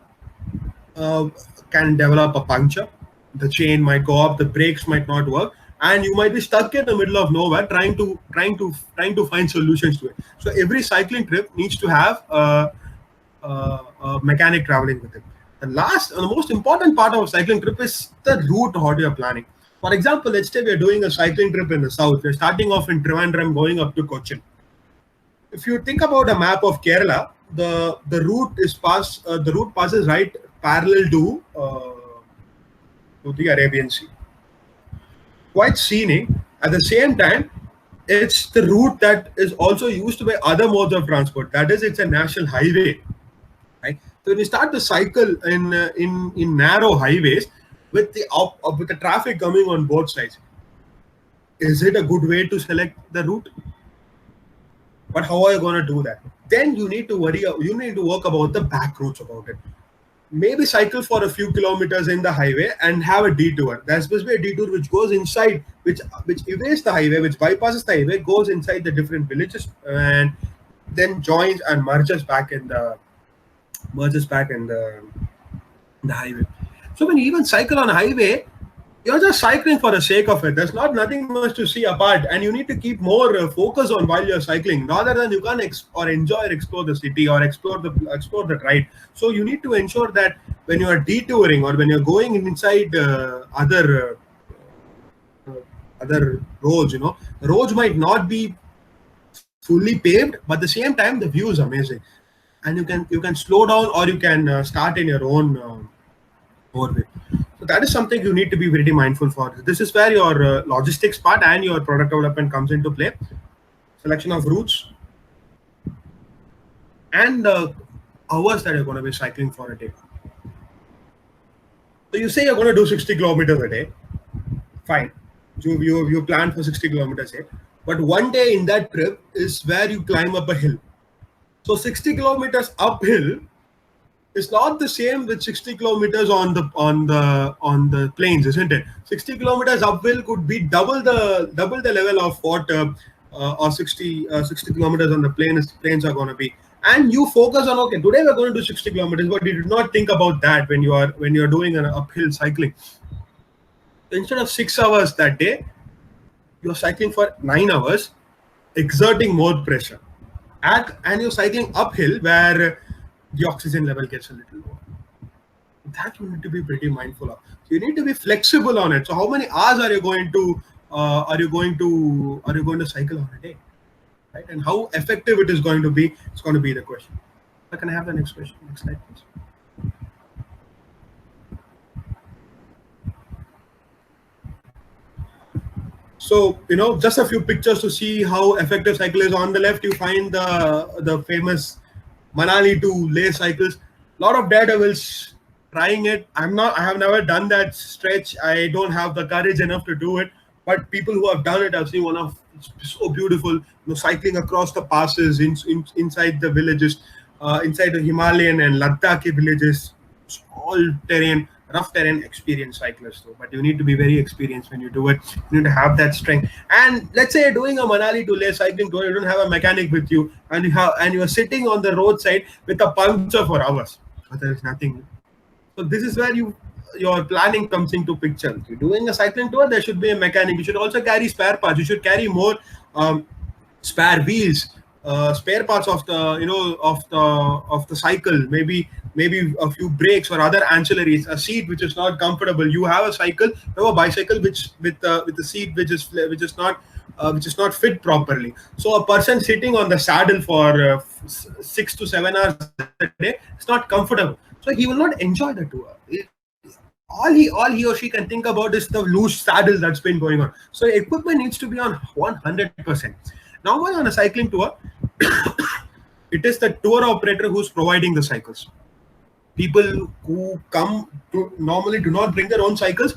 uh, can develop a puncture. The chain might go up, the brakes might not work, and you might be stuck in the middle of nowhere trying to find solutions to it. So every cycling trip needs to have a mechanic traveling with it. The most important part of a cycling trip is the route what you're planning. For example, let's say we're doing a cycling trip in the south. We're starting off in Trivandrum, going up to Cochin. If you think about a map of Kerala, the route passes right parallel to the Arabian Sea. Quite scenic. At the same time, it's the route that is also used by other modes of transport. That is, it's a national highway. when you start to cycle in narrow highways with with the traffic coming on both sides, is it a good way to select the route? But how are you going to do that? Then you need to worry. You need to work about the back routes about it. Maybe cycle for a few kilometers in the highway and have a detour. There's supposed to be a detour which goes inside, which evades the highway, which bypasses the highway, goes inside the different villages, and then joins and merges back in the highway. So when you even cycle on a highway, you're just cycling for the sake of it. There's nothing much to see apart, and you need to keep more focus on while you're cycling, rather than you can't enjoy or explore the city or explore the ride. So you need to ensure that when you are detouring or when you're going inside other roads, the roads might not be fully paved, but at the same time the view is amazing, and you can slow down or you can start in your own orbit. So that is something you need to be very mindful for. This is where your logistics part and your product development comes into play. Selection of routes and hours that you're going to be cycling for a day. So you say you're going to do 60 kilometers a day. Fine. You plan for 60 kilometers a day. But one day in that trip is where you climb up a hill. So 60 kilometers uphill is not the same with 60 kilometers on the plains, isn't it? 60 kilometers uphill could be double the level of what or 60 kilometers on the plains are going to be. And you focus on, okay, today we're going to do 60 kilometers, but you did not think about that when you're doing an uphill cycling. So instead of 6 hours that day, you're cycling for 9 hours, exerting more pressure. And you're cycling uphill where the oxygen level gets a little lower. That you need to be pretty mindful of. So you need to be flexible on it. So how many hours are you going to cycle on a day, right? And how effective it is going to be, it's going to be the question. Can I have the next question? Next slide, please. So, just a few pictures to see how effective cycle is. On the left, you find the famous Manali to Leh cycles. A lot of daredevils trying it. I have never done that stretch. I don't have the courage enough to do it. But people who have done it, I've seen one of so beautiful, cycling across the passes inside the villages, inside the Himalayan and Ladakhi villages, all terrain. Rough terrain experienced cyclists though, but you need to be very experienced when you do it. You need to have that strength. And let's say you're doing a Manali to Leh cycling tour, you don't have a mechanic with you, and you're sitting on the roadside with a puncture for hours, but there is nothing. So this is where your planning comes into picture. If you're doing a cycling tour, there should be a mechanic. You should also carry spare parts. You should carry more spare wheels, spare parts of the cycle, maybe a few brakes or other ancillaries, a seat which is not comfortable. You have a cycle, you have a bicycle which with the seat which is not fit properly. So a person sitting on the saddle for 6 to 7 hours a day, it's not comfortable. So he will not enjoy the tour. All he or she can think about is the loose saddle that's been going on. So equipment needs to be on 100%. Now, on a cycling tour, it is the tour operator who's providing the cycles. People who come to normally do not bring their own cycles,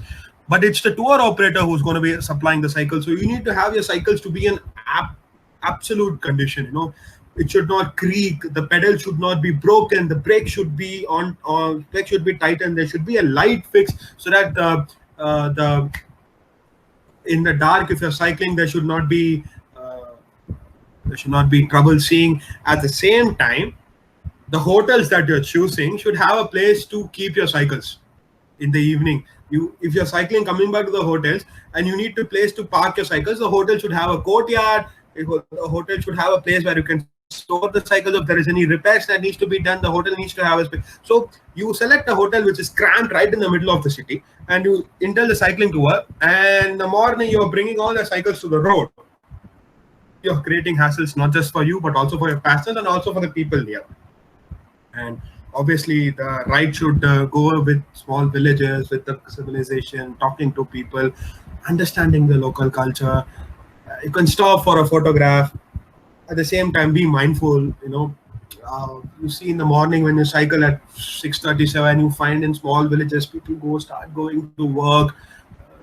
but it's the tour operator who's going to be supplying the cycles. So you need to have your cycles to be in absolute condition. It should not creak, the pedal should not be broken, the brake should be brake should be tightened, there should be a light fix so that the in the dark, if you're cycling, there should not be trouble seeing. At the same time, the hotels that you're choosing should have a place to keep your cycles in the evening. If you're cycling coming back to the hotels and you need a place to park your cycles, the hotel should have a courtyard. The hotel should have a place where you can store the cycles. If there is any repairs that needs to be done, the hotel needs to have a space. So you select a hotel which is cramped right in the middle of the city, and you enter the cycling tour, and in the morning you're bringing all the cycles to the road. You're creating hassles not just for you but also for your passengers and also for the people here. And obviously the ride should go with small villages, with the civilization, talking to people, understanding the local culture. You can stop for a photograph. At the same time, be mindful, You see in the morning when you cycle at 6:37, you find in small villages people start going to work.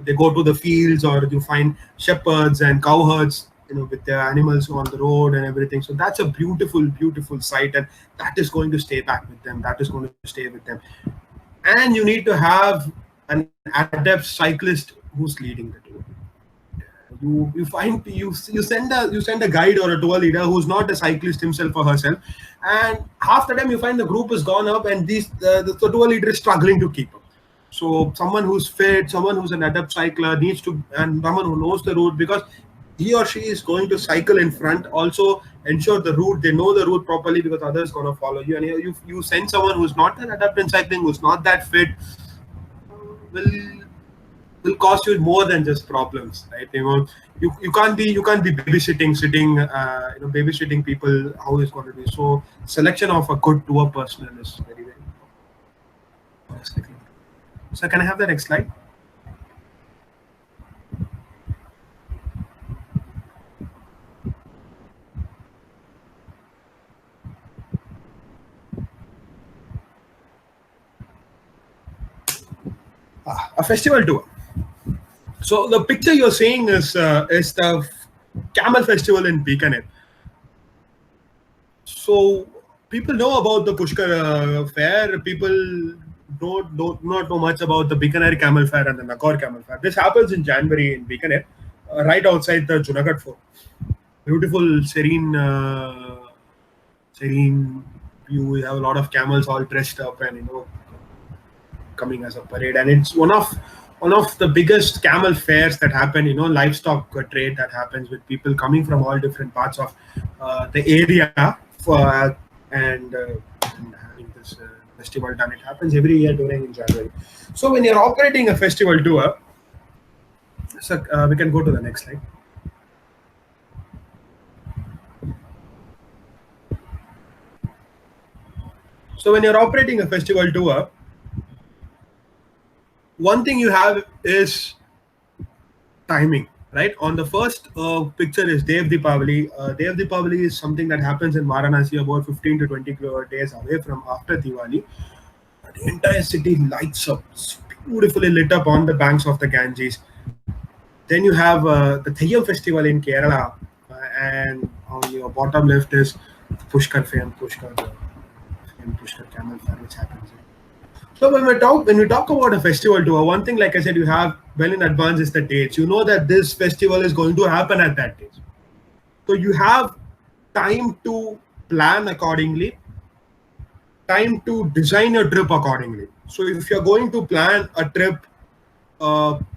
They go to the fields, or you find shepherds and cowherds, with their animals on the road and everything. So that's a beautiful, beautiful sight, and that is going to stay back with them. That is going to stay with them. And you need to have an adept cyclist who's leading the tour. You send a guide or a tour leader who's not a cyclist himself or herself, and half the time you find the group has gone up, and the tour leader is struggling to keep up. So someone who's fit, someone who's an adept cycler needs to, and someone who knows the route, because he or she is going to cycle in front, also ensure the route, they know the route properly, because others going to follow you. And you send someone who's not an adept in cycling, who's not that fit, will will cause you more than just problems, right? You can't be babysitting, babysitting people. How is going to be? So selection of a good tour personnel is very, very important. So can I have the next slide? A festival tour. So the picture you're seeing is the Camel Festival in Bikaner. So people know about the Pushkar fair. People don't not know much about the Bikaner Camel Fair and the Nagaur Camel Fair. This happens in January in Bikaner, right outside the Junagadh Fort. Beautiful, serene view. We have a lot of camels all dressed up and coming as a parade, and it's one of the biggest camel fairs that happen. Livestock trade that happens with people coming from all different parts of the area and having this festival done. It happens every year during in January. So when you're operating a festival tour, so we can go to the next slide. So when you're operating a festival tour, one thing you have is timing, right? On the first picture is Dev Deepavali. Dev Deepavali is something that happens in Varanasi about 15 to 20 days away from after Diwali. The entire city lights up, it's beautifully lit up on the banks of the Ganges. Then you have the Theyyam festival in Kerala, and on your bottom left is Pushkar Camel Fair, which happens. So when we talk about a festival tour, one thing, like I said, you have well in advance is the dates. You know that this festival is going to happen at that date. So you have time to plan accordingly, time to design your trip accordingly. So if you're going to plan a trip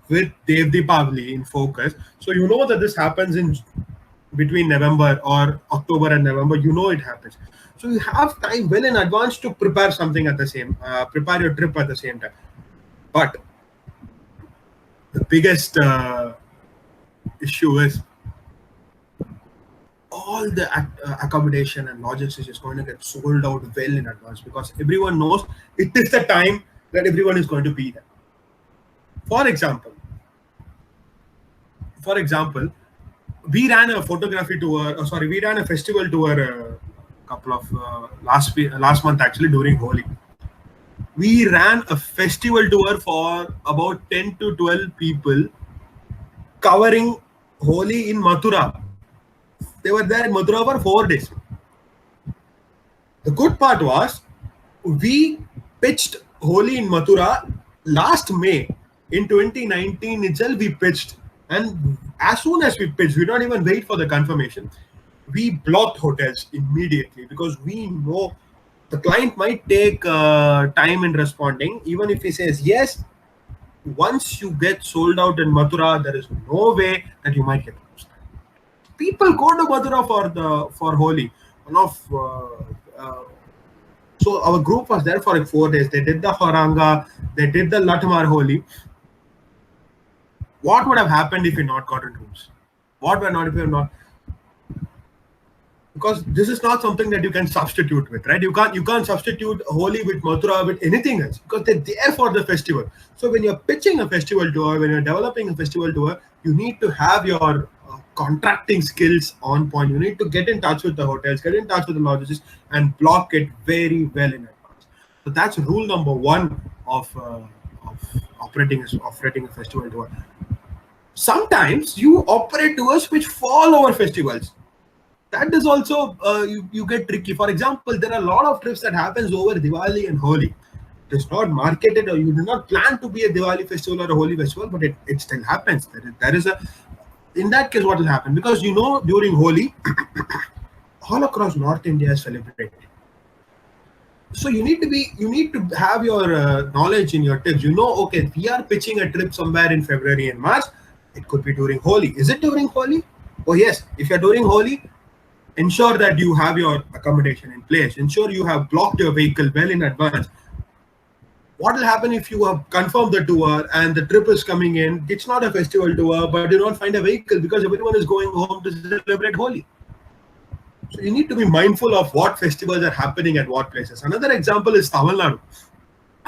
with Dev Deepavali in focus, so you know that this happens in between November or October and November. You know it happens. So you have time well in advance to prepare something prepare your trip at the same time. But the biggest issue is all the accommodation and logistics is going to get sold out well in advance, because everyone knows it is the time that everyone is going to be there. For example, we ran a photography tour. We ran a festival tour. Couple of last month actually during Holi. We ran a festival tour for about 10 to 12 people covering Holi in Mathura. They were there in Mathura for 4 days. The good part was we pitched Holi in Mathura last May in 2019 itself. We pitched, and as soon as we pitched, we don't even wait for the confirmation. We blocked hotels immediately, because we know the client might take time in responding. Even if he says yes, once you get sold out in Mathura, there is no way that you might get lost. People go to Mathura for Holi. So our group was there for like 4 days. They did the Horanga, they did the Latmar Holi. What would have happened if we not gotten rooms? What would not if we not? Because this is not something that you can substitute with, right? You can't substitute Holi with Mathura with anything else, because they're there for the festival. So when you're pitching a festival tour, when you're developing a festival tour, you need to have your contracting skills on point. You need to get in touch with the hotels, get in touch with the logistics, and block it very well in advance. So that's rule number one of operating a festival tour. Sometimes you operate tours which fall over festivals. That is also you get tricky. For example, there are a lot of trips that happens over Diwali and Holi. It is not marketed, or you do not plan to be a Diwali festival or a Holi festival, but it still happens. There is a in that case, what will happen? Because during Holi, all across North India is celebrated. So you need to have your knowledge in your tips. Okay, we are pitching a trip somewhere in February and March. It could be during Holi. Is it during Holi? Oh yes. If you're during Holi, ensure that you have your accommodation in place. Ensure you have blocked your vehicle well in advance. What will happen if you have confirmed the tour and the trip is coming in? It's not a festival tour, but you don't find a vehicle because everyone is going home to celebrate Holi. So you need to be mindful of what festivals are happening at what places. Another example is Tamil Nadu.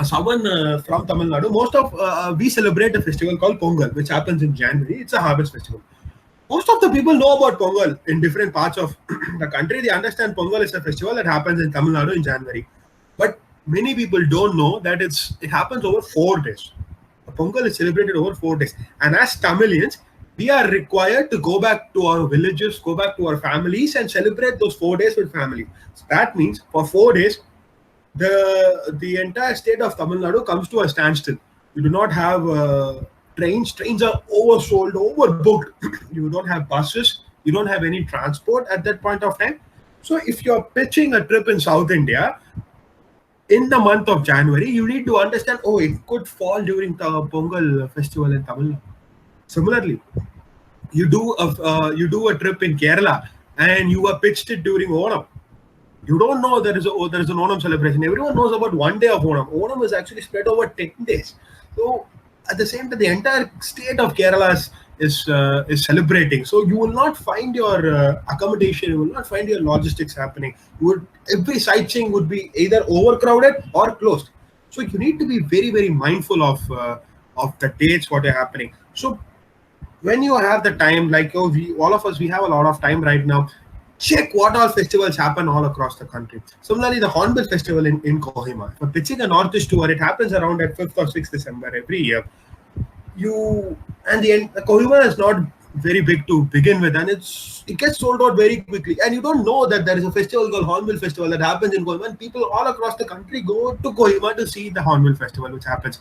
Someone from Tamil Nadu, we celebrate a festival called Pongal, which happens in January. It's a harvest festival. Most of the people know about Pongal in different parts of the country. They understand Pongal is a festival that happens in Tamil Nadu in January. But many people don't know that it happens over 4 days. Pongal is celebrated over 4 days. And as Tamilians, we are required to go back to our villages, go back to our families and celebrate those 4 days with family. So that means for 4 days, the entire state of Tamil Nadu comes to a standstill. You do not have trains. Trains are oversold, overbooked. You don't have buses. You don't have any transport at that point of time. So if you're pitching a trip in South India, in the month of January, you need to understand, it could fall during the Pongal festival in Tamil Nadu. Similarly, you do a trip in Kerala and you are pitched it during Onam. You don't know there is an Onam celebration. Everyone knows about 1 day of Onam. Onam is actually spread over 10 days. So at the same time, the entire state of Kerala is celebrating. So you will not find your accommodation, you will not find your logistics happening. Every sightseeing would be either overcrowded or closed. So you need to be very, very mindful of the dates, what are happening. So when you have the time, like all of us, we have a lot of time right now. Check what all festivals happen all across the country. Similarly, the Hornbill Festival in Kohima. For pitching a Northeast tour, it happens around at 5th or 6th December every year. The Kohima is not very big to begin with, and it gets sold out very quickly. And you don't know that there is a festival called Hornbill Festival that happens in Kohima, and people all across the country go to Kohima to see the Hornbill Festival, which happens.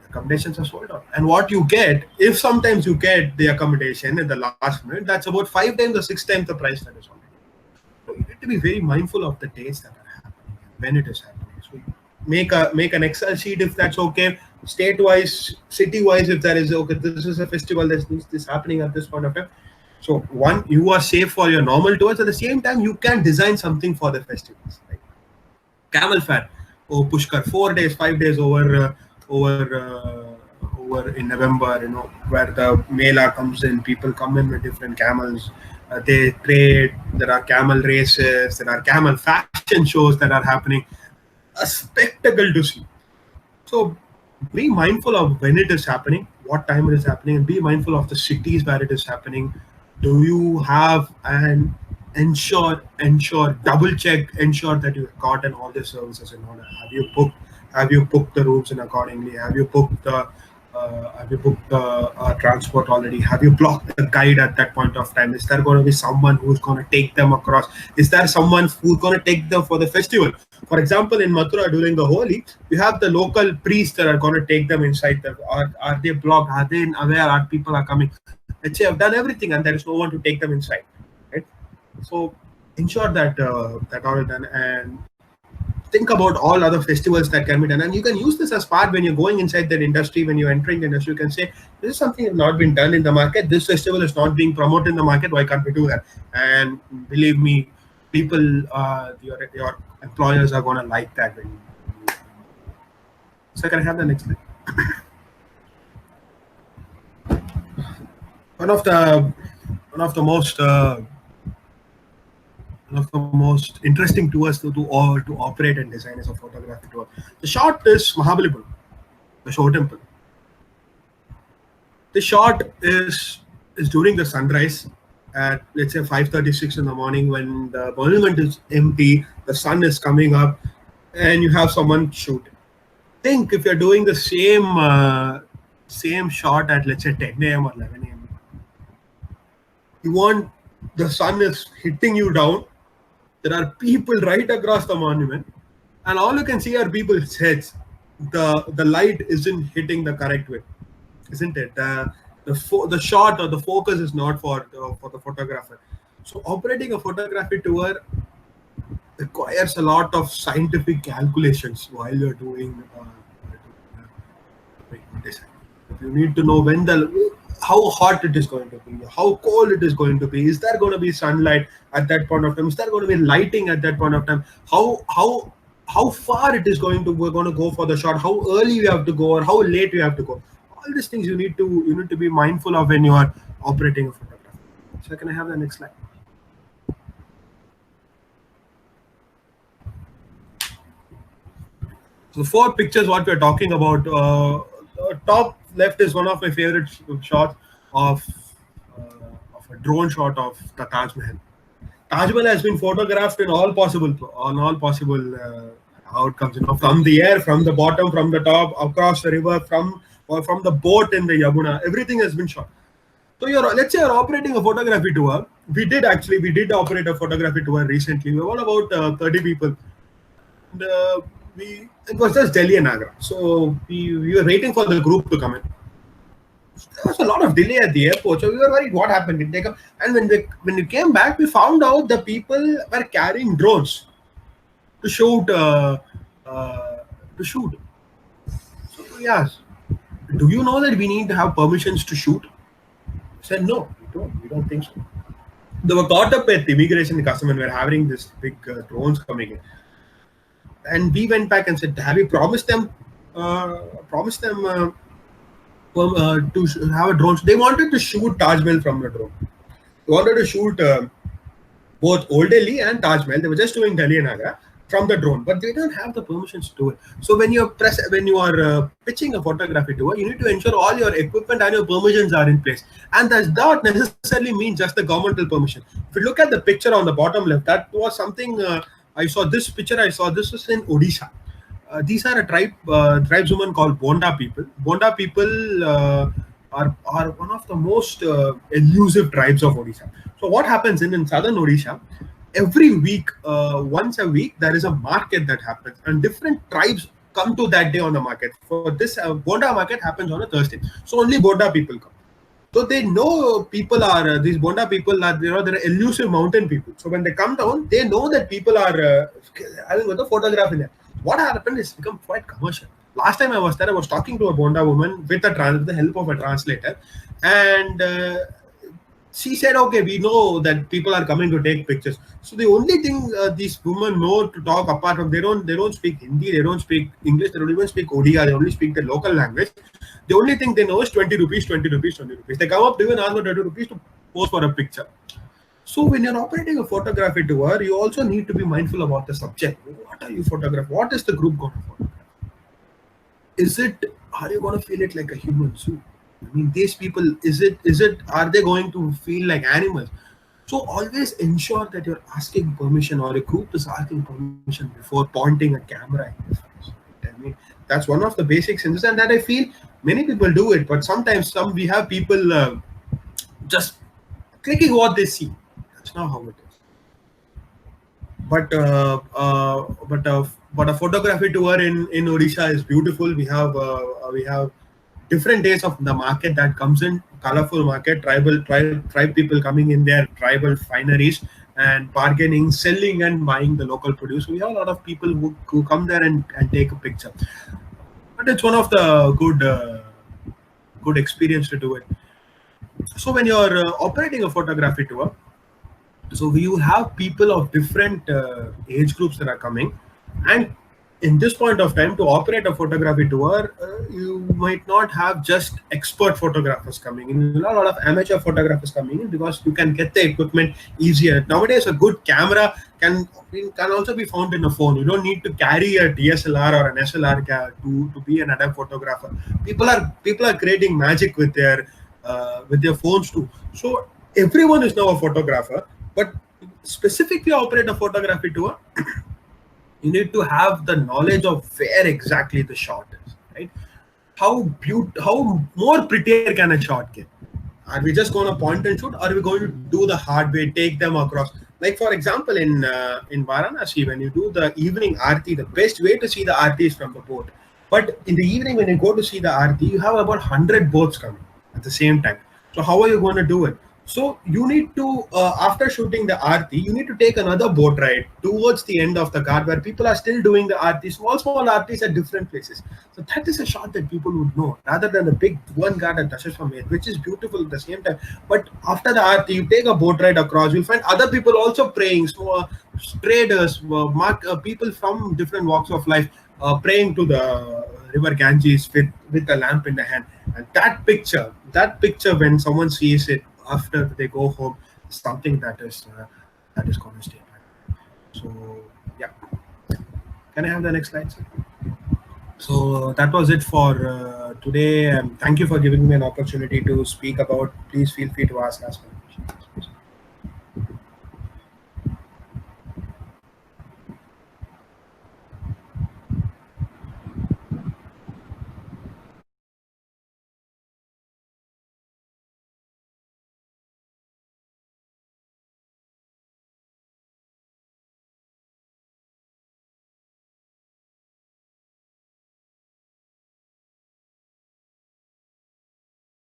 Accommodations are sold out. And what you get, if sometimes you get the accommodation in the last minute, that's about 5 times or 6 times the price that is on it. So you need to be very mindful of the dates that are happening, when it is happening. So make an Excel sheet if that's okay. State-wise, city-wise, if there is this is a festival, this happening at this point of time. So one, you are safe for your normal tours. At the same time, you can design something for the festivals. Like Camel Fair, Pushkar, 4 days, 5 days over in November, where the Mela comes in, people come in with different camels, they trade, there are camel races, there are camel fashion shows that are happening, a spectacle to see. So be mindful of when it is happening, what time it is happening, and be mindful of the cities where it is happening. Do you have and ensure, double check, ensure that you've gotten all the services in order. Have you booked the rooms in accordingly? Have you booked the transport already? Have you blocked the guide at that point of time? Is there going to be someone who's going to take them across? Is there someone who's going to take them for the festival? For example, in Mathura during the Holi, you have the local priests that are going to take them inside. Are they blocked? Are they aware? Are people are coming? Let's say I've done everything and there is no one to take them inside. Right? So ensure that that all is done, and think about all other festivals that can be done, and you can use this as part when you're going inside that industry. When you're entering the industry, you can say, this is something that's not been done in the market, this festival is not being promoted in the market, why can't we do that? And believe me, people, your employers are going to like that. So can I have the next slide? One of the most interesting tours to operate and design is a photography tour. The short is Mahabalipuram, the show temple. The shot is during the sunrise at, let's say, 5:36 in the morning, when the monument is empty, the sun is coming up, and you have someone shoot. Think if you're doing the same shot at, let's say, 10 a.m. or 11 a.m. You want, the sun is hitting you down. There are people right across the monument, and all you can see are people's heads. The light isn't hitting the correct way, isn't it? The shot or the focus is not for the photographer. So operating a photography tour requires a lot of scientific calculations while you're doing design. You need to know how hot it is going to be, how cold it is going to be. Is there going to be sunlight at that point of time? Is there going to be lighting at that point of time? How far it is we're going to go for the shot? How early we have to go or how late we have to go? All these things you need to be mindful of when you are operating a photograph. So can I have the next slide? So 4 pictures what we're talking about. Top left is one of my favorite shots of a drone shot of the Taj Mahal. Taj Mahal has been photographed in all possible outcomes. From the air, from the bottom, from the top, across the river, from the boat in the Yamuna. Everything has been shot. So let's say you're operating a photography tour. We did operate a photography tour recently. We were about 30 people. And, it was just Delhi and Agra. So we were waiting for the group to come in. There was a lot of delay at the airport, so we were worried what happened. Did they come? And when we came back, we found out the people were carrying drones to shoot. So yes, do you know that we need to have permissions to shoot? I said no, we don't think so. They were caught up at immigration and customs, and we're having this big drones coming in. And we went back and said, have you promised them to have a drone? They wanted to shoot Taj Mahal from the drone. They wanted to shoot both Old Delhi and Taj Mahal. They were just doing Delhi and Agra from the drone, but they don't have the permissions to do it. So when you are pitching a photography tour, you need to ensure all your equipment and your permissions are in place. And does not necessarily mean just the governmental permission. If you look at the picture on the bottom left, that was something. I saw this picture. This is in Odisha. These are a tribeswoman called Bonda people. Bonda people are one of the most elusive tribes of Odisha. So what happens in southern Odisha? Every week, once a week, there is a market that happens, and different tribes come to that day on the market. For this, Bonda market happens on a Thursday. So only Bonda people come. So they know people are these Bonda people are they're elusive mountain people. So when they come down, they know that people are having the photograph in there. What happened is become quite commercial. Last time I was there, I was talking to a Bonda woman with the help of a translator, and she said, "Okay, we know that people are coming to take pictures." So the only thing these women know to talk, apart from they don't speak Hindi, they don't speak English, they don't even speak Odia, they only speak the local language. The only thing they know is 20 rupees, 20 rupees, 20 rupees. They come up to you and ask for 20 rupees to pose for a picture. So when you're operating a photography tour, you also need to be mindful about the subject. What are you photographing? What is the group going to photograph? Are you going to feel it like a human zoo? I mean, these people, are they going to feel like animals? So always ensure that you're asking permission, or a group is asking permission before pointing a camera in your face. I mean, that's one of the basic senses, and that I feel many people do it, but sometimes we have people just clicking what they see. That's not how it is. But a photography tour in Odisha is beautiful. We have different days of the market that comes in, colorful market, tribe people coming in their tribal fineries and bargaining, selling and buying the local produce. So we have a lot of people who come there and take a picture. But it's one of the good experience to do it. So when you're operating a photography tour, so you have people of different age groups that are coming, and in this point of time to operate a photography tour, you might not have just expert photographers coming in. A lot of amateur photographers coming in because you can get the equipment easier. Nowadays, a good camera can also be found in a phone. You don't need to carry a DSLR or an SLR to be an adept photographer. People are creating magic with their with their phones too. So everyone is now a photographer, but specifically operate a photography tour, you need to have the knowledge of where exactly the shot is, right? How more prettier can a shot get? Are we just going to point and shoot? Or are we going to do the hard way, take them across? Like for example, in Varanasi, when you do the evening aarti, the best way to see the aarti is from the boat. But in the evening, when you go to see the aarti, you have about 100 boats coming at the same time. So how are you going to do it? So you need to, after shooting the aarti, you need to take another boat ride towards the end of the ghat where people are still doing the aarti, small aartis at different places. So that is a shot that people would know, rather than the big one ghat at Dashashwamedh, which is beautiful at the same time. But after the aarti, you take a boat ride across, you'll find other people also praying, so, traders, people from different walks of life praying to the river Ganges with a lamp in the hand. And that picture, when someone sees it after they go home, is something that is going to stay back. So yeah, can I have the next slide, sir? So that was it for today. Thank you for giving me an opportunity to speak about. Please feel free to ask as well.